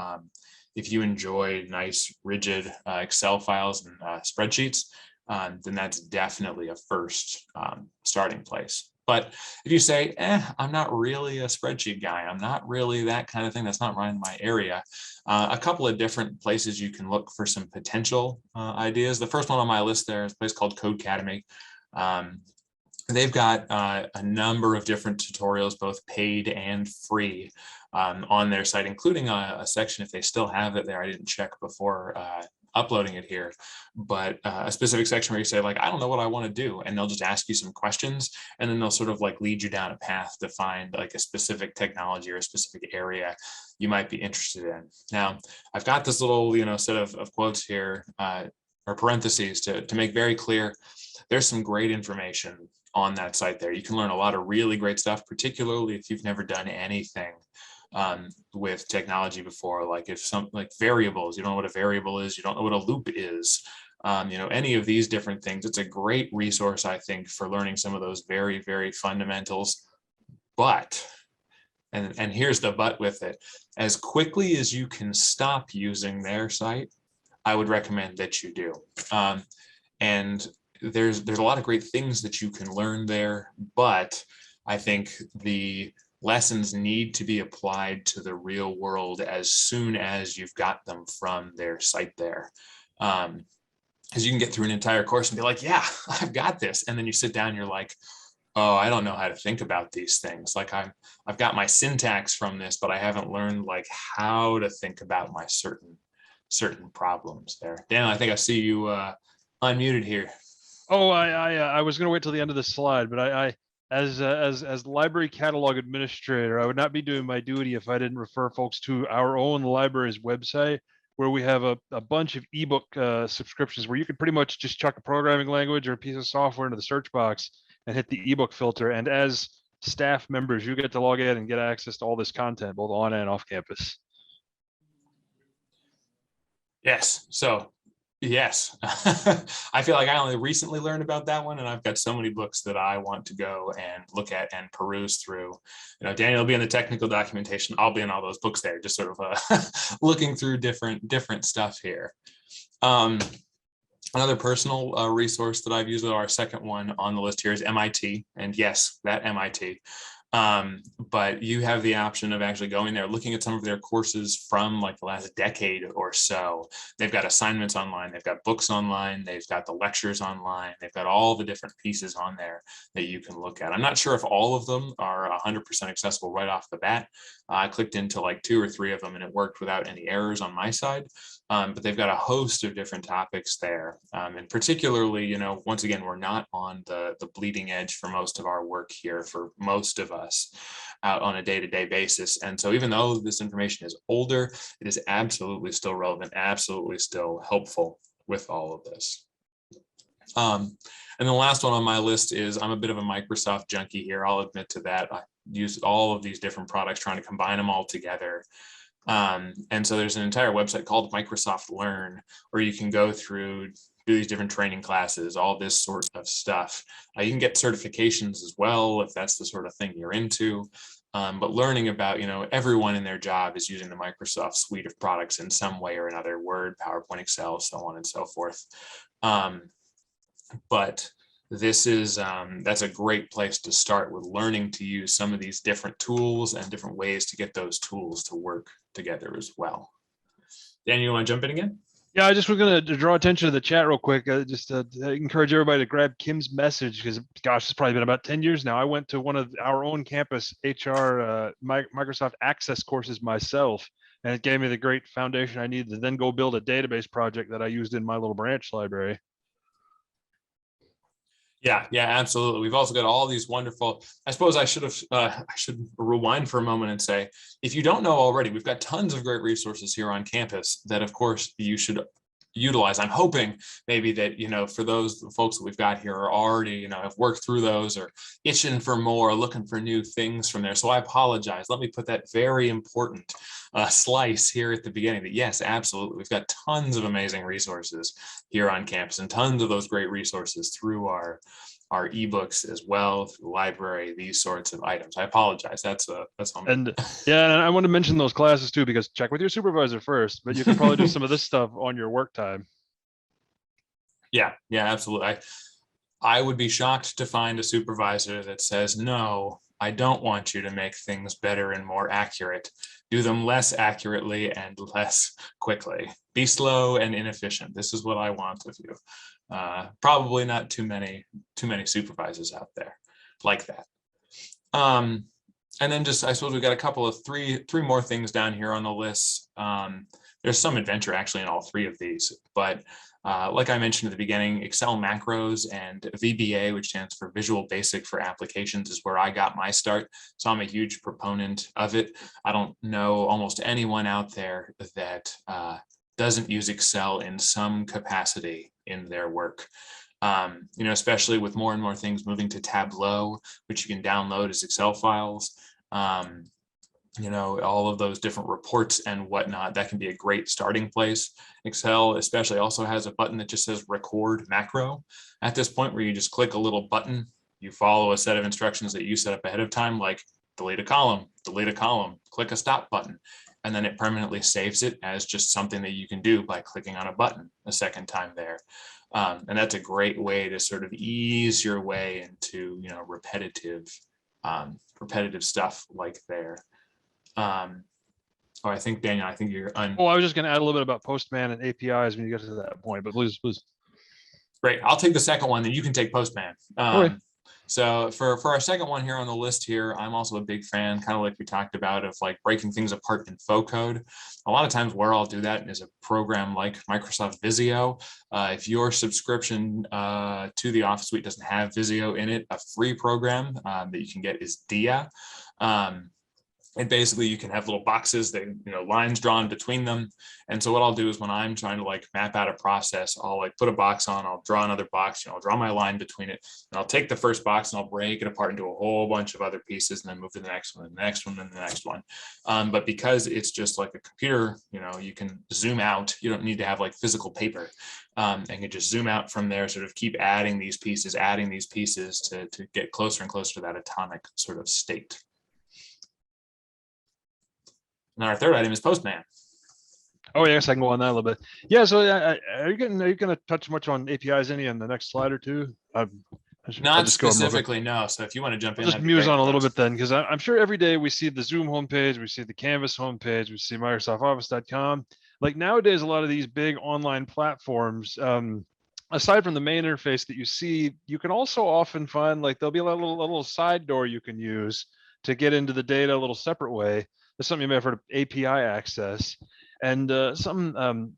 if you enjoy nice, rigid Excel files and spreadsheets, then that's definitely a first starting place. But if you say, I'm not really a spreadsheet guy, I'm not really that kind of thing, that's not right in my area, a couple of different places you can look for some potential ideas. The first one on my list there is a place called Codecademy. They've got a number of different tutorials, both paid and free, on their site, including a section, if they still have it there, I didn't check before uploading it here, but a specific section where you say like, I don't know what I want to do. And they'll just ask you some questions, and then they'll sort of like lead you down a path to find like a specific technology or a specific area you might be interested in. Now, I've got this little, set of quotes here, or parentheses to make very clear, there's some great information on that site there. You can learn a lot of really great stuff, particularly if you've never done anything with technology before, like if some like variables, you don't know what a variable is, you don't know what a loop is, any of these different things. It's a great resource, I think, for learning some of those very, very fundamentals. But, and here's the but with it, as quickly as you can stop using their site, I would recommend that you do. And there's a lot of great things that you can learn there, but I think the lessons need to be applied to the real world as soon as you've got them from their site there. Because you can get through an entire course and be like, yeah, I've got this. And then you sit down and you're like, oh, I don't know how to think about these things. Like I've got my syntax from this, but I haven't learned like how to think about my certain problems there. Dan, I think I see you unmuted here. Oh, I was going to wait till the end of the slide, but as library catalog administrator, I would not be doing my duty if I didn't refer folks to our own library's website, where we have a bunch of ebook subscriptions where you can pretty much just chuck a programming language or a piece of software into the search box and hit the ebook filter. And as staff members, you get to log in and get access to all this content, both on and off campus. Yes. So yes, I feel like I only recently learned about that one, and I've got so many books that I want to go and look at and peruse through. You know, Daniel will be in the technical documentation. I'll be in all those books there, just sort of looking through different stuff here. Another personal resource that I've used, our second one on the list here, is MIT, and yes, that MIT. But you have the option of actually going there, looking at some of their courses from like the last decade or so. They've got assignments online, they've got books online, they've got the lectures online, they've got all the different pieces on there that you can look at. I'm not sure if all of them are 100% accessible right off the bat. I clicked into like 2 or 3 of them and it worked without any errors on my side. But they've got a host of different topics there. And particularly, you know, once again, we're not on the bleeding edge for most of our work here, for most of us out on a day-to-day basis. And so even though this information is older, it is absolutely still relevant, absolutely still helpful with all of this. And the last one on my list is, I'm a bit of a Microsoft junkie here. I'll admit to that. I use all of these different products, trying to combine them all together. And so there's an entire website called Microsoft Learn, where you can go through, do these different training classes, all this sort of stuff. You can get certifications as well, if that's the sort of thing you're into. But learning about, you know, everyone in their job is using the Microsoft suite of products in some way or another: Word, PowerPoint, Excel, so on and so forth. But this is, that's a great place to start with learning to use some of these different tools and different ways to get those tools to work together as well. Dan, you want to jump in again? Yeah, I just was going to draw attention to the chat real quick. Just to encourage everybody to grab Kim's message, because gosh, it's probably been about 10 years now. I went to one of our own campus HR Microsoft Access courses myself, and it gave me the great foundation I needed to then go build a database project that I used in my little branch library. Yeah, absolutely. We've also got all these wonderful, I suppose I should rewind for a moment and say, if you don't know already, we've got tons of great resources here on campus that, of course, you should utilize. I'm hoping maybe that, you know, for those folks that we've got here are already, you know, have worked through those or itching for more, looking for new things from there. So I apologize. Let me put that very important slice here at the beginning that yes, absolutely. We've got tons of amazing resources here on campus, and tons of those great resources through our ebooks as well, through the library, these sorts of items. I apologize. That's on me. And yeah, and I want to mention those classes too, because check with your supervisor first, but you can probably do some of this stuff on your work time. Yeah, absolutely. I would be shocked to find a supervisor that says, no, I don't want you to make things better and more accurate. Do them less accurately and less quickly. Be slow and inefficient. This is what I want of you. Probably not too many supervisors out there like that. And then just, I suppose we've got a couple of three more things down here on the list. There's some adventure actually in all 3 of these, but like I mentioned at the beginning, Excel macros and VBA, which stands for Visual Basic for Applications, is where I got my start. So I'm a huge proponent of it. I don't know almost anyone out there that doesn't use Excel in some capacity in their work. You know, especially with more and more things moving to Tableau, which you can download as Excel files. You know, all of those different reports and whatnot, that can be a great starting place. Excel especially also has a button that just says record macro at this point, where you just click a little button, you follow a set of instructions that you set up ahead of time, like delete a column, click a stop button, and then it permanently saves it as just something that you can do by clicking on a button a second time there. And that's a great way to sort of ease your way into, you know, repetitive repetitive stuff like there. Oh, I think, Daniel, I think you're Oh, I was just going to add a little bit about Postman and APIs when you get to that point, but please. Great. I'll take the second one, then you can take Postman. Okay. So for our second one here on the list here, I'm also a big fan, kind of like we talked about, of like breaking things apart in faux code. A lot of times where I'll do that is a program like Microsoft Visio. If your subscription to the Office Suite doesn't have Visio in it, a free program that you can get is Dia. And basically you can have little boxes that, lines drawn between them. And so what I'll do is when I'm trying to like map out a process, I'll like put a box on, I'll draw another box, I'll draw my line between it, and I'll take the first box and I'll break it apart into a whole bunch of other pieces and then move to the next one and the next one and the next one. But because it's just like a computer, you can zoom out. You don't need to have like physical paper, and you just zoom out from there, sort of keep adding these pieces to get closer and closer to that atomic sort of state. And our third item is Postman. Oh, yes, I can go on that a little bit. Yeah, so are you going to touch much on APIs any on the next slide or two? Not specifically, no. So if you want to jump in, I'll just muse on a little bit then, because I'm sure every day we see the Zoom homepage, we see the Canvas homepage, we see MicrosoftOffice.com. Like nowadays, a lot of these big online platforms, aside from the main interface that you see, you can also often find like there'll be a little side door you can use to get into the data a little separate way. There's something you may have heard of, API access, and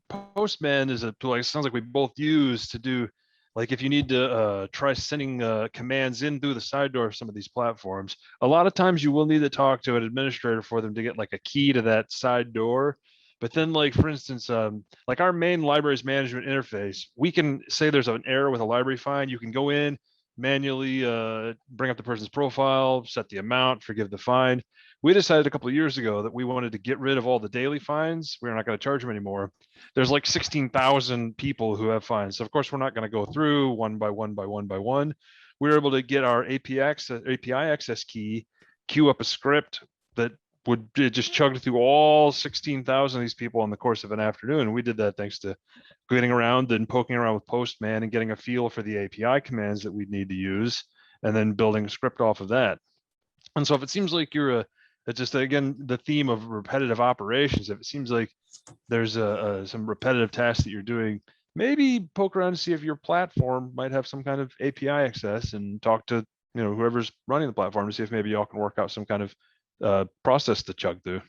Postman is a tool. It sounds like we both use to do, like if you need to try sending commands in through the side door of some of these platforms. A lot of times you will need to talk to an administrator for them to get like a key to that side door. But then, like for instance, like our main libraries management interface, we can say there's an error with a library find. You can go in, manually bring up the person's profile, set the amount, forgive the fine. We decided a couple of years ago that we wanted to get rid of all the daily fines. We're not going to charge them anymore. There's like 16,000 people who have fines. So of course, we're not going to go through one by one by one by one. We were able to get our API access key, queue up a script that would just chug through all 16,000 of these people in the course of an afternoon. And we did that thanks to getting around and poking around with Postman and getting a feel for the API commands that we'd need to use, and then building a script off of that. And so if it seems like you're just again, the theme of repetitive operations, if it seems like there's some repetitive tasks that you're doing, maybe poke around to see if your platform might have some kind of API access and talk to whoever's running the platform to see if maybe y'all can work out some kind of process to chug through.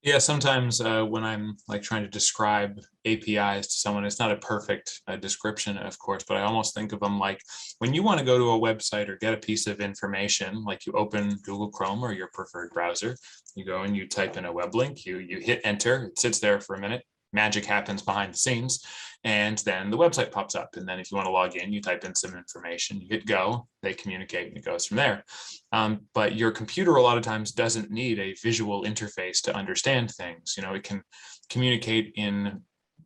Yeah, sometimes when I'm like trying to describe APIs to someone, it's not a perfect description, of course, but I almost think of them like when you want to go to a website or get a piece of information, like you open Google Chrome or your preferred browser, you go and you type in a web link, you hit enter, it sits there for a minute, magic happens behind the scenes, and then the website pops up. And then if you want to log in, you type in some information, you hit go, they communicate, and it goes from there. But your computer a lot of times doesn't need a visual interface to understand things. It can communicate in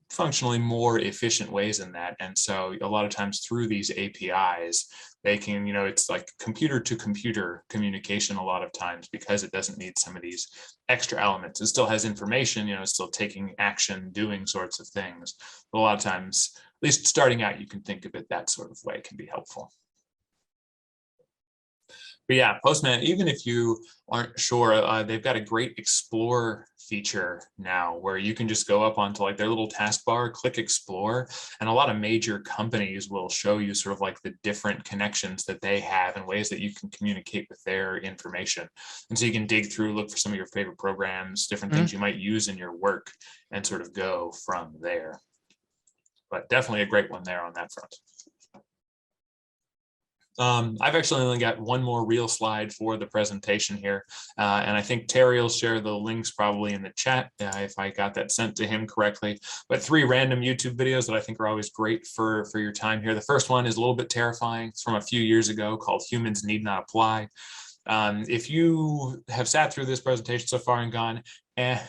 functionally more efficient ways than that. And so a lot of times through these APIs, they can, it's like computer to computer communication a lot of times because it doesn't need some of these extra elements. It still has information, it's still taking action, doing sorts of things. But a lot of times, at least starting out, you can think of it that sort of way can be helpful. But yeah, Postman, even if you aren't sure, they've got a great explore feature now where you can just go up onto like their little taskbar, click explore, and a lot of major companies will show you sort of like the different connections that they have and ways that you can communicate with their information. And so you can dig through, look for some of your favorite programs, different things you might use in your work, and sort of go from there. But definitely a great one there on that front. I've actually only got one more real slide for the presentation here, and I think Terry will share the links probably in the chat if I got that sent to him correctly. But 3 random YouTube videos that I think are always great for your time here. The first one is a little bit terrifying. It's from a few years ago called Humans Need Not Apply. If you have sat through this presentation so far and gone,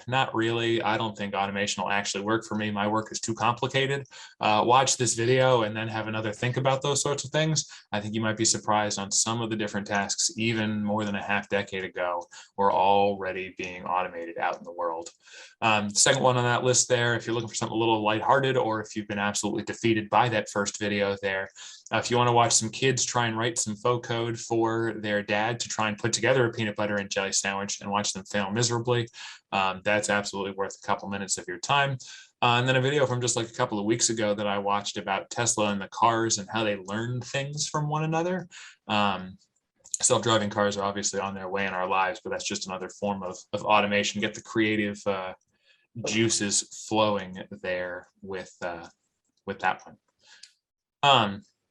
not really, I don't think automation will actually work for me, my work is too complicated, watch this video and then have another think about those sorts of things. I think you might be surprised on some of the different tasks, even more than a half decade ago, were already being automated out in the world. The second one on that list there, if you're looking for something a little lighthearted, or if you've been absolutely defeated by that first video there, If you want to watch some kids try and write some faux code for their dad to try and put together a peanut butter and jelly sandwich and watch them fail miserably, that's absolutely worth a couple minutes of your time. And then a video from just like a couple of weeks ago that I watched about Tesla and the cars and how they learn things from one another. Self-driving cars are obviously on their way in our lives, but that's just another form of automation. Get the creative juices flowing there with that one.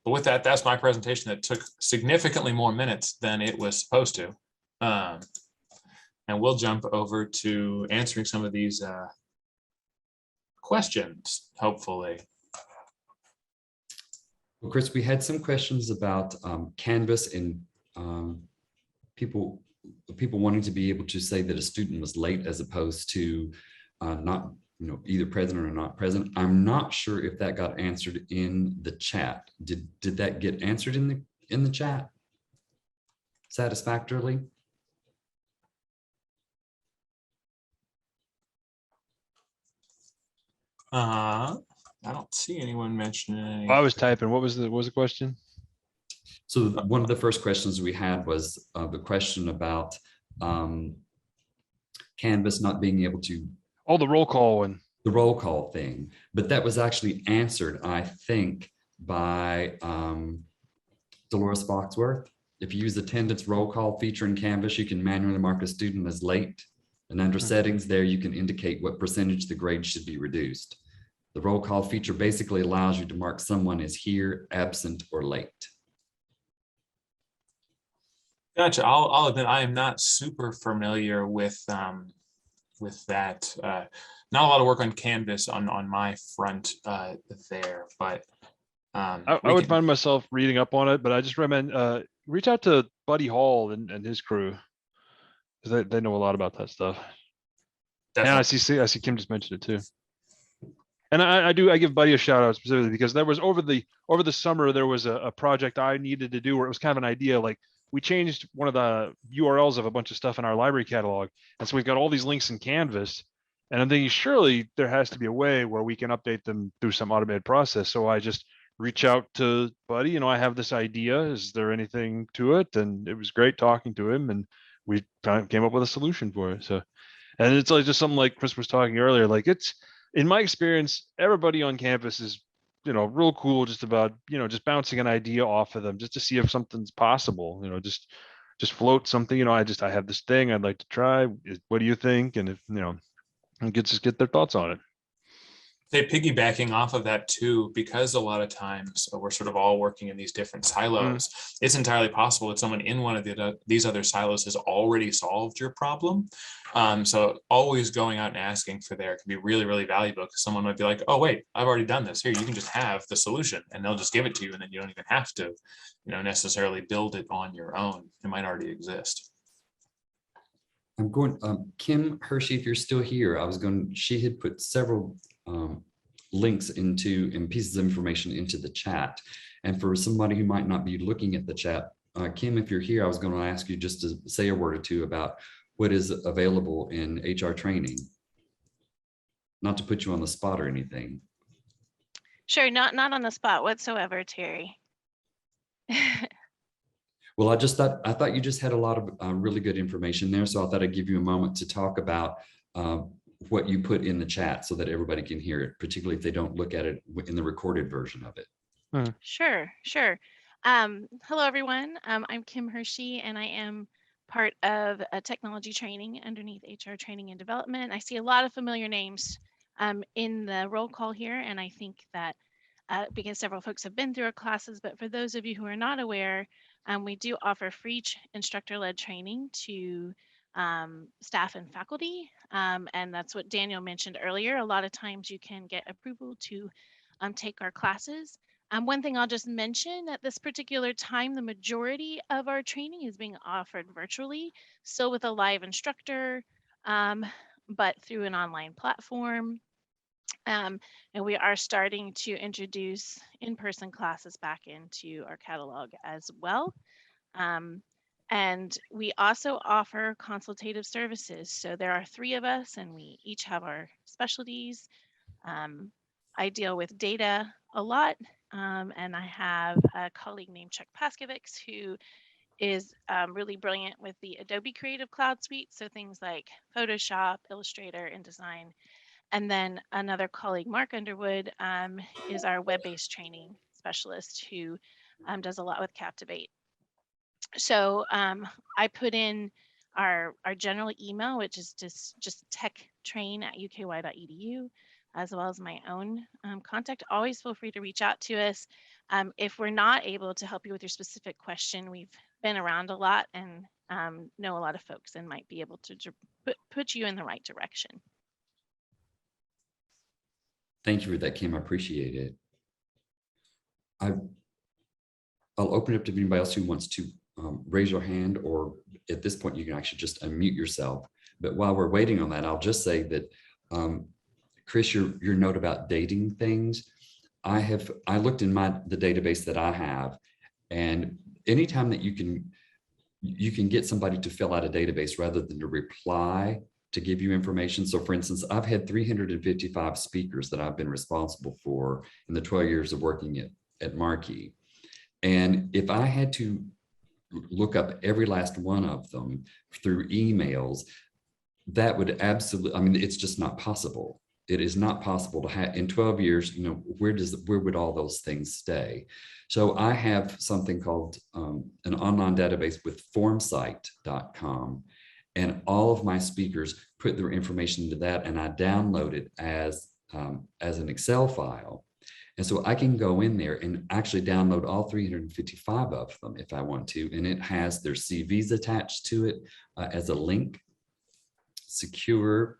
But with that, that's my presentation that took significantly more minutes than it was supposed to. And we'll jump over to answering some of these questions, hopefully. Well, Chris, we had some questions about Canvas and people wanting to be able to say that a student was late as opposed to not, either present or not present. I'm not sure if that got answered in the chat. Did that get answered in the chat satisfactorily? I don't see anyone mentioning. I was typing. What was the question? So one of the first questions we had was the question about Canvas not being able to. Oh, the roll call one. The roll call thing, but that was actually answered, I think, by Dolores Foxworth. If you use attendance roll call feature in Canvas, you can manually mark a student as late. And under settings there, you can indicate what percentage the grade should be reduced. The roll call feature basically allows you to mark someone as here, absent, or late. Gotcha. I'll admit I am not super familiar with that. Not a lot of work on Canvas on my front there, but I would find myself reading up on it, but I just recommend reach out to Buddy Hall and his crew, because they know a lot about that stuff. definitely. And I see Kim just mentioned it too. And I give Buddy a shout out specifically because there was over the summer, there was a project I needed to do where it was kind of an idea, like we changed one of the URLs of a bunch of stuff in our library catalog. And so we've got all these links in Canvas. And I'm thinking, surely there has to be a way where we can update them through some automated process. So I just reach out to Buddy, I have this idea. Is there anything to it? And it was great talking to him. And we kind of came up with a solution for it. So, and it's like just something like Chris was talking earlier, like in my experience, everybody on campus is, real cool just about, just bouncing an idea off of them just to see if something's possible, just float something, I have this thing I'd like to try. What do you think? And if, and just get their thoughts on it. Say piggybacking off of that too, because a lot of times we're sort of all working in these different silos. It's entirely possible that someone in one of these other silos has already solved your problem. So always going out and asking for there can be really, really valuable, because someone might be like, oh, wait, I've already done this. Here, you can just have the solution and they'll just give it to you. And then you don't even have to, necessarily build it on your own. It might already exist. I'm going, Kim Hershey, if you're still here, she had put several links and pieces of information into the chat. And for somebody who might not be looking at the chat, Kim, if you're here, I was going to ask you just to say a word or two about what is available in HR training. Not to put you on the spot or anything. Sure, not on the spot whatsoever, Terry. Well, I thought you just had a lot of really good information there. So I thought I'd give you a moment to talk about what you put in the chat so that everybody can hear it, particularly if they don't look at it in the recorded version of it. Sure. Hello, everyone. I'm Kim Hershey, and I am part of a technology training underneath HR training and development. I see a lot of familiar names in the roll call here, and I think that because several folks have been through our classes, but for those of you who are not aware, we do offer free instructor-led training to staff and faculty. And that's what Daniel mentioned earlier. A lot of times you can get approval to take our classes. One thing I'll just mention, at this particular time, the majority of our training is being offered virtually, still with a live instructor, but through an online platform. And we are starting to introduce in-person classes back into our catalog as well. And we also offer consultative services. So there are 3 of us, and we each have our specialties. I deal with data a lot. And I have a colleague named Chuck Paskovics who is really brilliant with the Adobe Creative Cloud Suite. So things like Photoshop, Illustrator, InDesign. And then another colleague, Mark Underwood, is our web-based training specialist who does a lot with Captivate. So I put in our general email, which is just techtrain@uky.edu, as well as my own contact. Always feel free to reach out to us. If we're not able to help you with your specific question, we've been around a lot and know a lot of folks and might be able to put you in the right direction. Thank you for that, Kim. I appreciate it. I'll open it up to anybody else who wants to raise your hand, or at this point, you can actually just unmute yourself. But while we're waiting on that, I'll just say that, Chris, your note about dating things, I looked in the database that I have, and anytime that you can get somebody to fill out a database rather than to reply to give you information. So for instance, I've had 355 speakers that I've been responsible for in the 12 years of working at Marquee. And if I had to look up every last one of them through emails, that would absolutely, I mean, it's just not possible. It is not possible to have in 12 years, where would all those things stay? So I have something called an online database with formsite.com. And all of my speakers put their information into that, and I download it as an Excel file. And so I can go in there and actually download all 355 of them if I want to. And it has their CVs attached to it as a link, secure.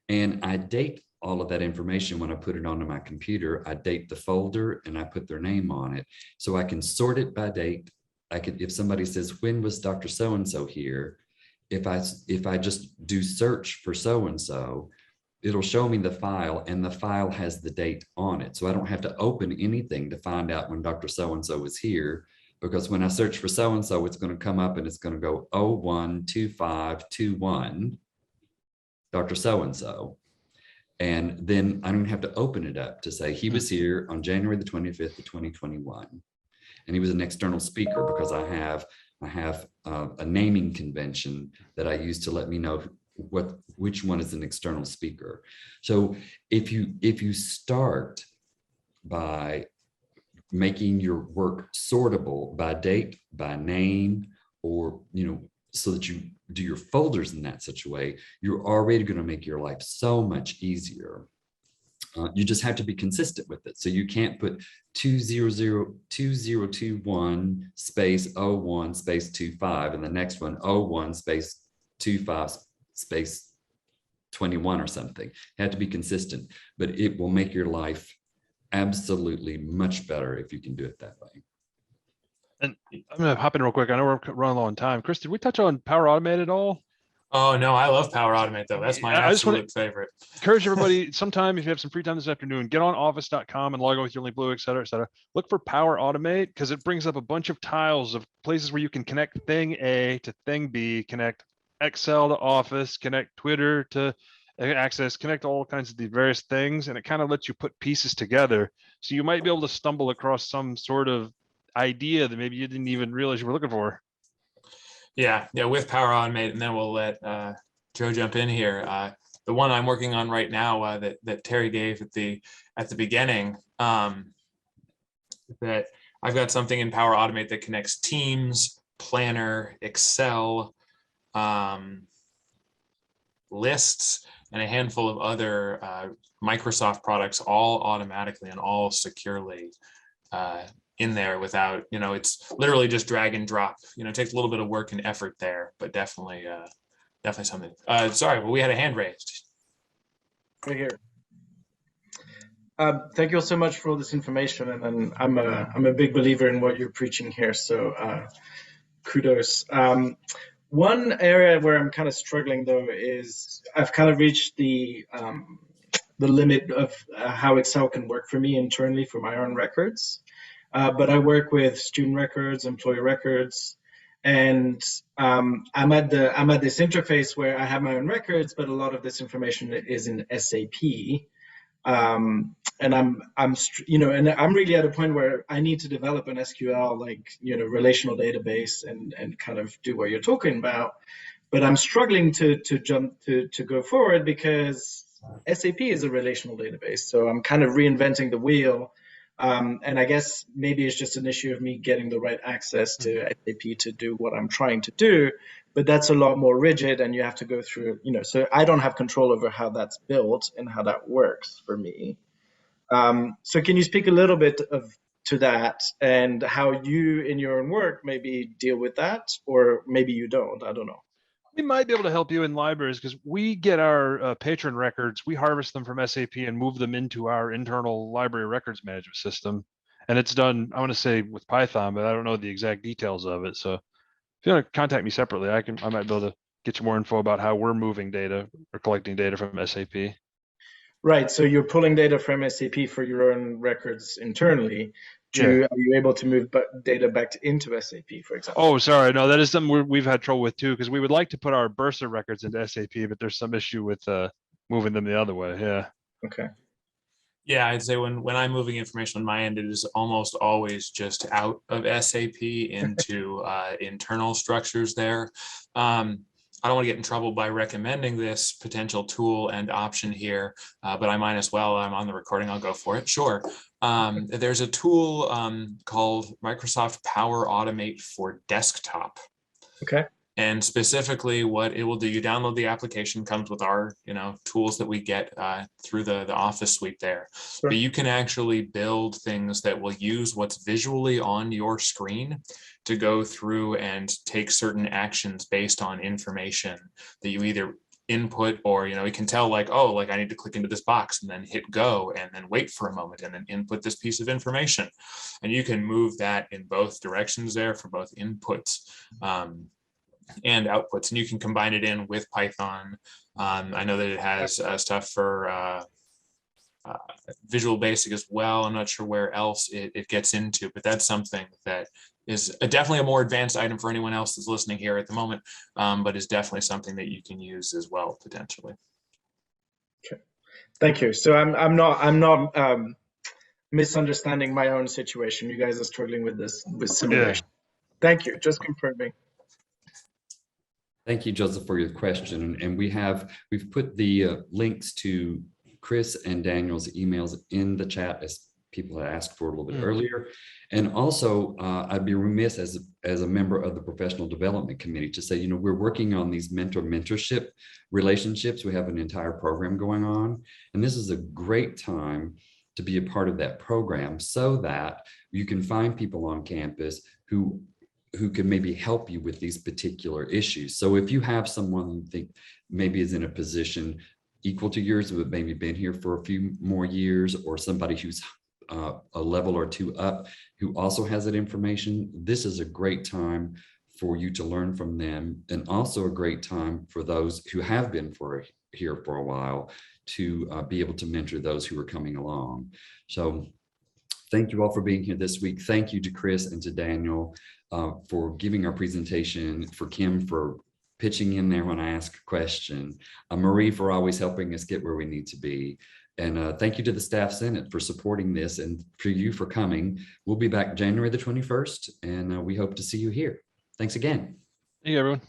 And I date all of that information when I put it onto my computer. I date the folder and I put their name on it. So I can sort it by date. If somebody says, when was Dr. So-and-so here? If I just do search for so-and-so, it'll show me the file, and the file has the date on it. So I don't have to open anything to find out when Dr. So-and-so is here, because when I search for so-and-so, it's going to come up and it's going to go 012521 Dr. So-and-so. And then I don't have to open it up to say he was here on January the 25th of 2021. And he was an external speaker, because I have a naming convention that I use to let me know which one is an external speaker. So if you start by making your work sortable by date, by name, or so that you do your folders in that such a way, you're already going to make your life so much easier. You just have to be consistent with it. So you can't put 2021 space 01 space 25 and the next one 01 space 25 space 21 or something. You have to be consistent, but it will make your life absolutely much better if you can do it that way. And I'm going to hop in real quick. I know we're running low on time. Chris, did we touch on Power Automate at all? Oh, no, I love Power Automate, though. That's my absolute favorite. Encourage everybody, sometime if you have some free time this afternoon, get on office.com and log on with your link blue, et cetera, et cetera. Look for Power Automate, because it brings up a bunch of tiles of places where you can connect thing A to thing B, connect Excel to Office, connect Twitter to Access, connect all kinds of the various things. And it kind of lets you put pieces together. So you might be able to stumble across some sort of idea that maybe you didn't even realize you were looking for. Yeah, with Power Automate, and then we'll let Joe jump in here. The one I'm working on right now that Terry gave at the beginning, that I've got something in Power Automate that connects Teams, Planner, Excel, lists, and a handful of other Microsoft products, all automatically and all securely in there without, it's literally just drag and drop. It takes a little bit of work and effort there, but definitely something. Sorry, well, we had a hand raised. Right here. Thank you all so much for all this information, and I'm a big believer in what you're preaching here. So kudos. One area where I'm kind of struggling though is I've kind of reached the limit of how Excel can work for me internally for my own records. But I work with student records, employee records, and I'm at this interface where I have my own records, but a lot of this information is in SAP. and and I'm really at a point where I need to develop an SQL, like, relational database and kind of do what you're talking about. But I'm struggling to go forward because SAP is a relational database. So I'm kind of reinventing the wheel. And I guess maybe it's just an issue of me getting the right access to SAP to do what I'm trying to do. But that's a lot more rigid, and you have to go through, so I don't have control over how that's built and how that works for me. So can you speak a little bit to that and how you in your own work maybe deal with that, or maybe you don't? I don't know. We might be able to help you in libraries because we get our patron records, we harvest them from SAP and move them into our internal library records management system. And it's done, I want to say with Python, but I don't know the exact details of it. So if you want to contact me separately, I might be able to get you more info about how we're moving data or collecting data from SAP. Right. So you're pulling data from SAP for your own records internally. Are you able to move data back into SAP, for example? Oh, sorry. No, that is something we've had trouble with too, because we would like to put our Bursa records into SAP, but there's some issue with moving them the other way. Yeah. Okay. Yeah, I'd say when I'm moving information on my end, it is almost always just out of SAP into internal structures there. I don't want to get in trouble by recommending this potential tool and option here, but I might as well. I'm on the recording. I'll go for it. Sure. There's a tool called Microsoft Power Automate for Desktop. Okay. And specifically what it will do, you download the application, comes with our tools that we get through the Office suite there. Sure. But you can actually build things that will use what's visually on your screen to go through and take certain actions based on information that you either input or, you can tell like, oh, like I need to click into this box and then hit go and then wait for a moment and then input this piece of information. And you can move that in both directions there for both inputs and outputs, and you can combine it in with Python. I know that it has stuff for Visual Basic as well. I'm not sure where else it gets into, but that's something that is definitely a more advanced item for anyone else that's listening here at the moment, but is definitely something that you can use as well potentially. Okay, thank you. So I'm not misunderstanding my own situation. You guys are struggling with this with simulation. Yeah. Thank you. Just confirming. Thank you, Joseph, for your question. And we've put the links to Chris and Daniel's emails in the chat as people had asked for a little bit earlier. And also, I'd be remiss as a member of the Professional Development Committee to say, we're working on these mentorship relationships. We have an entire program going on, and this is a great time to be a part of that program so that you can find people on campus who can maybe help you with these particular issues. So if you have someone you think maybe is in a position equal to yours, but maybe been here for a few more years, or somebody who's a level or two up who also has that information, this is a great time for you to learn from them, and also a great time for those who have been here for a while to be able to mentor those who are coming along. So thank you all for being here this week. Thank you to Chris and to Daniel for giving our presentation, for Kim for pitching in there when I ask a question, Marie for always helping us get where we need to be. And thank you to the Staff Senate for supporting this, and for you for coming. We'll be back January the 21st, and we hope to see you here. Thanks again. Thank you, everyone.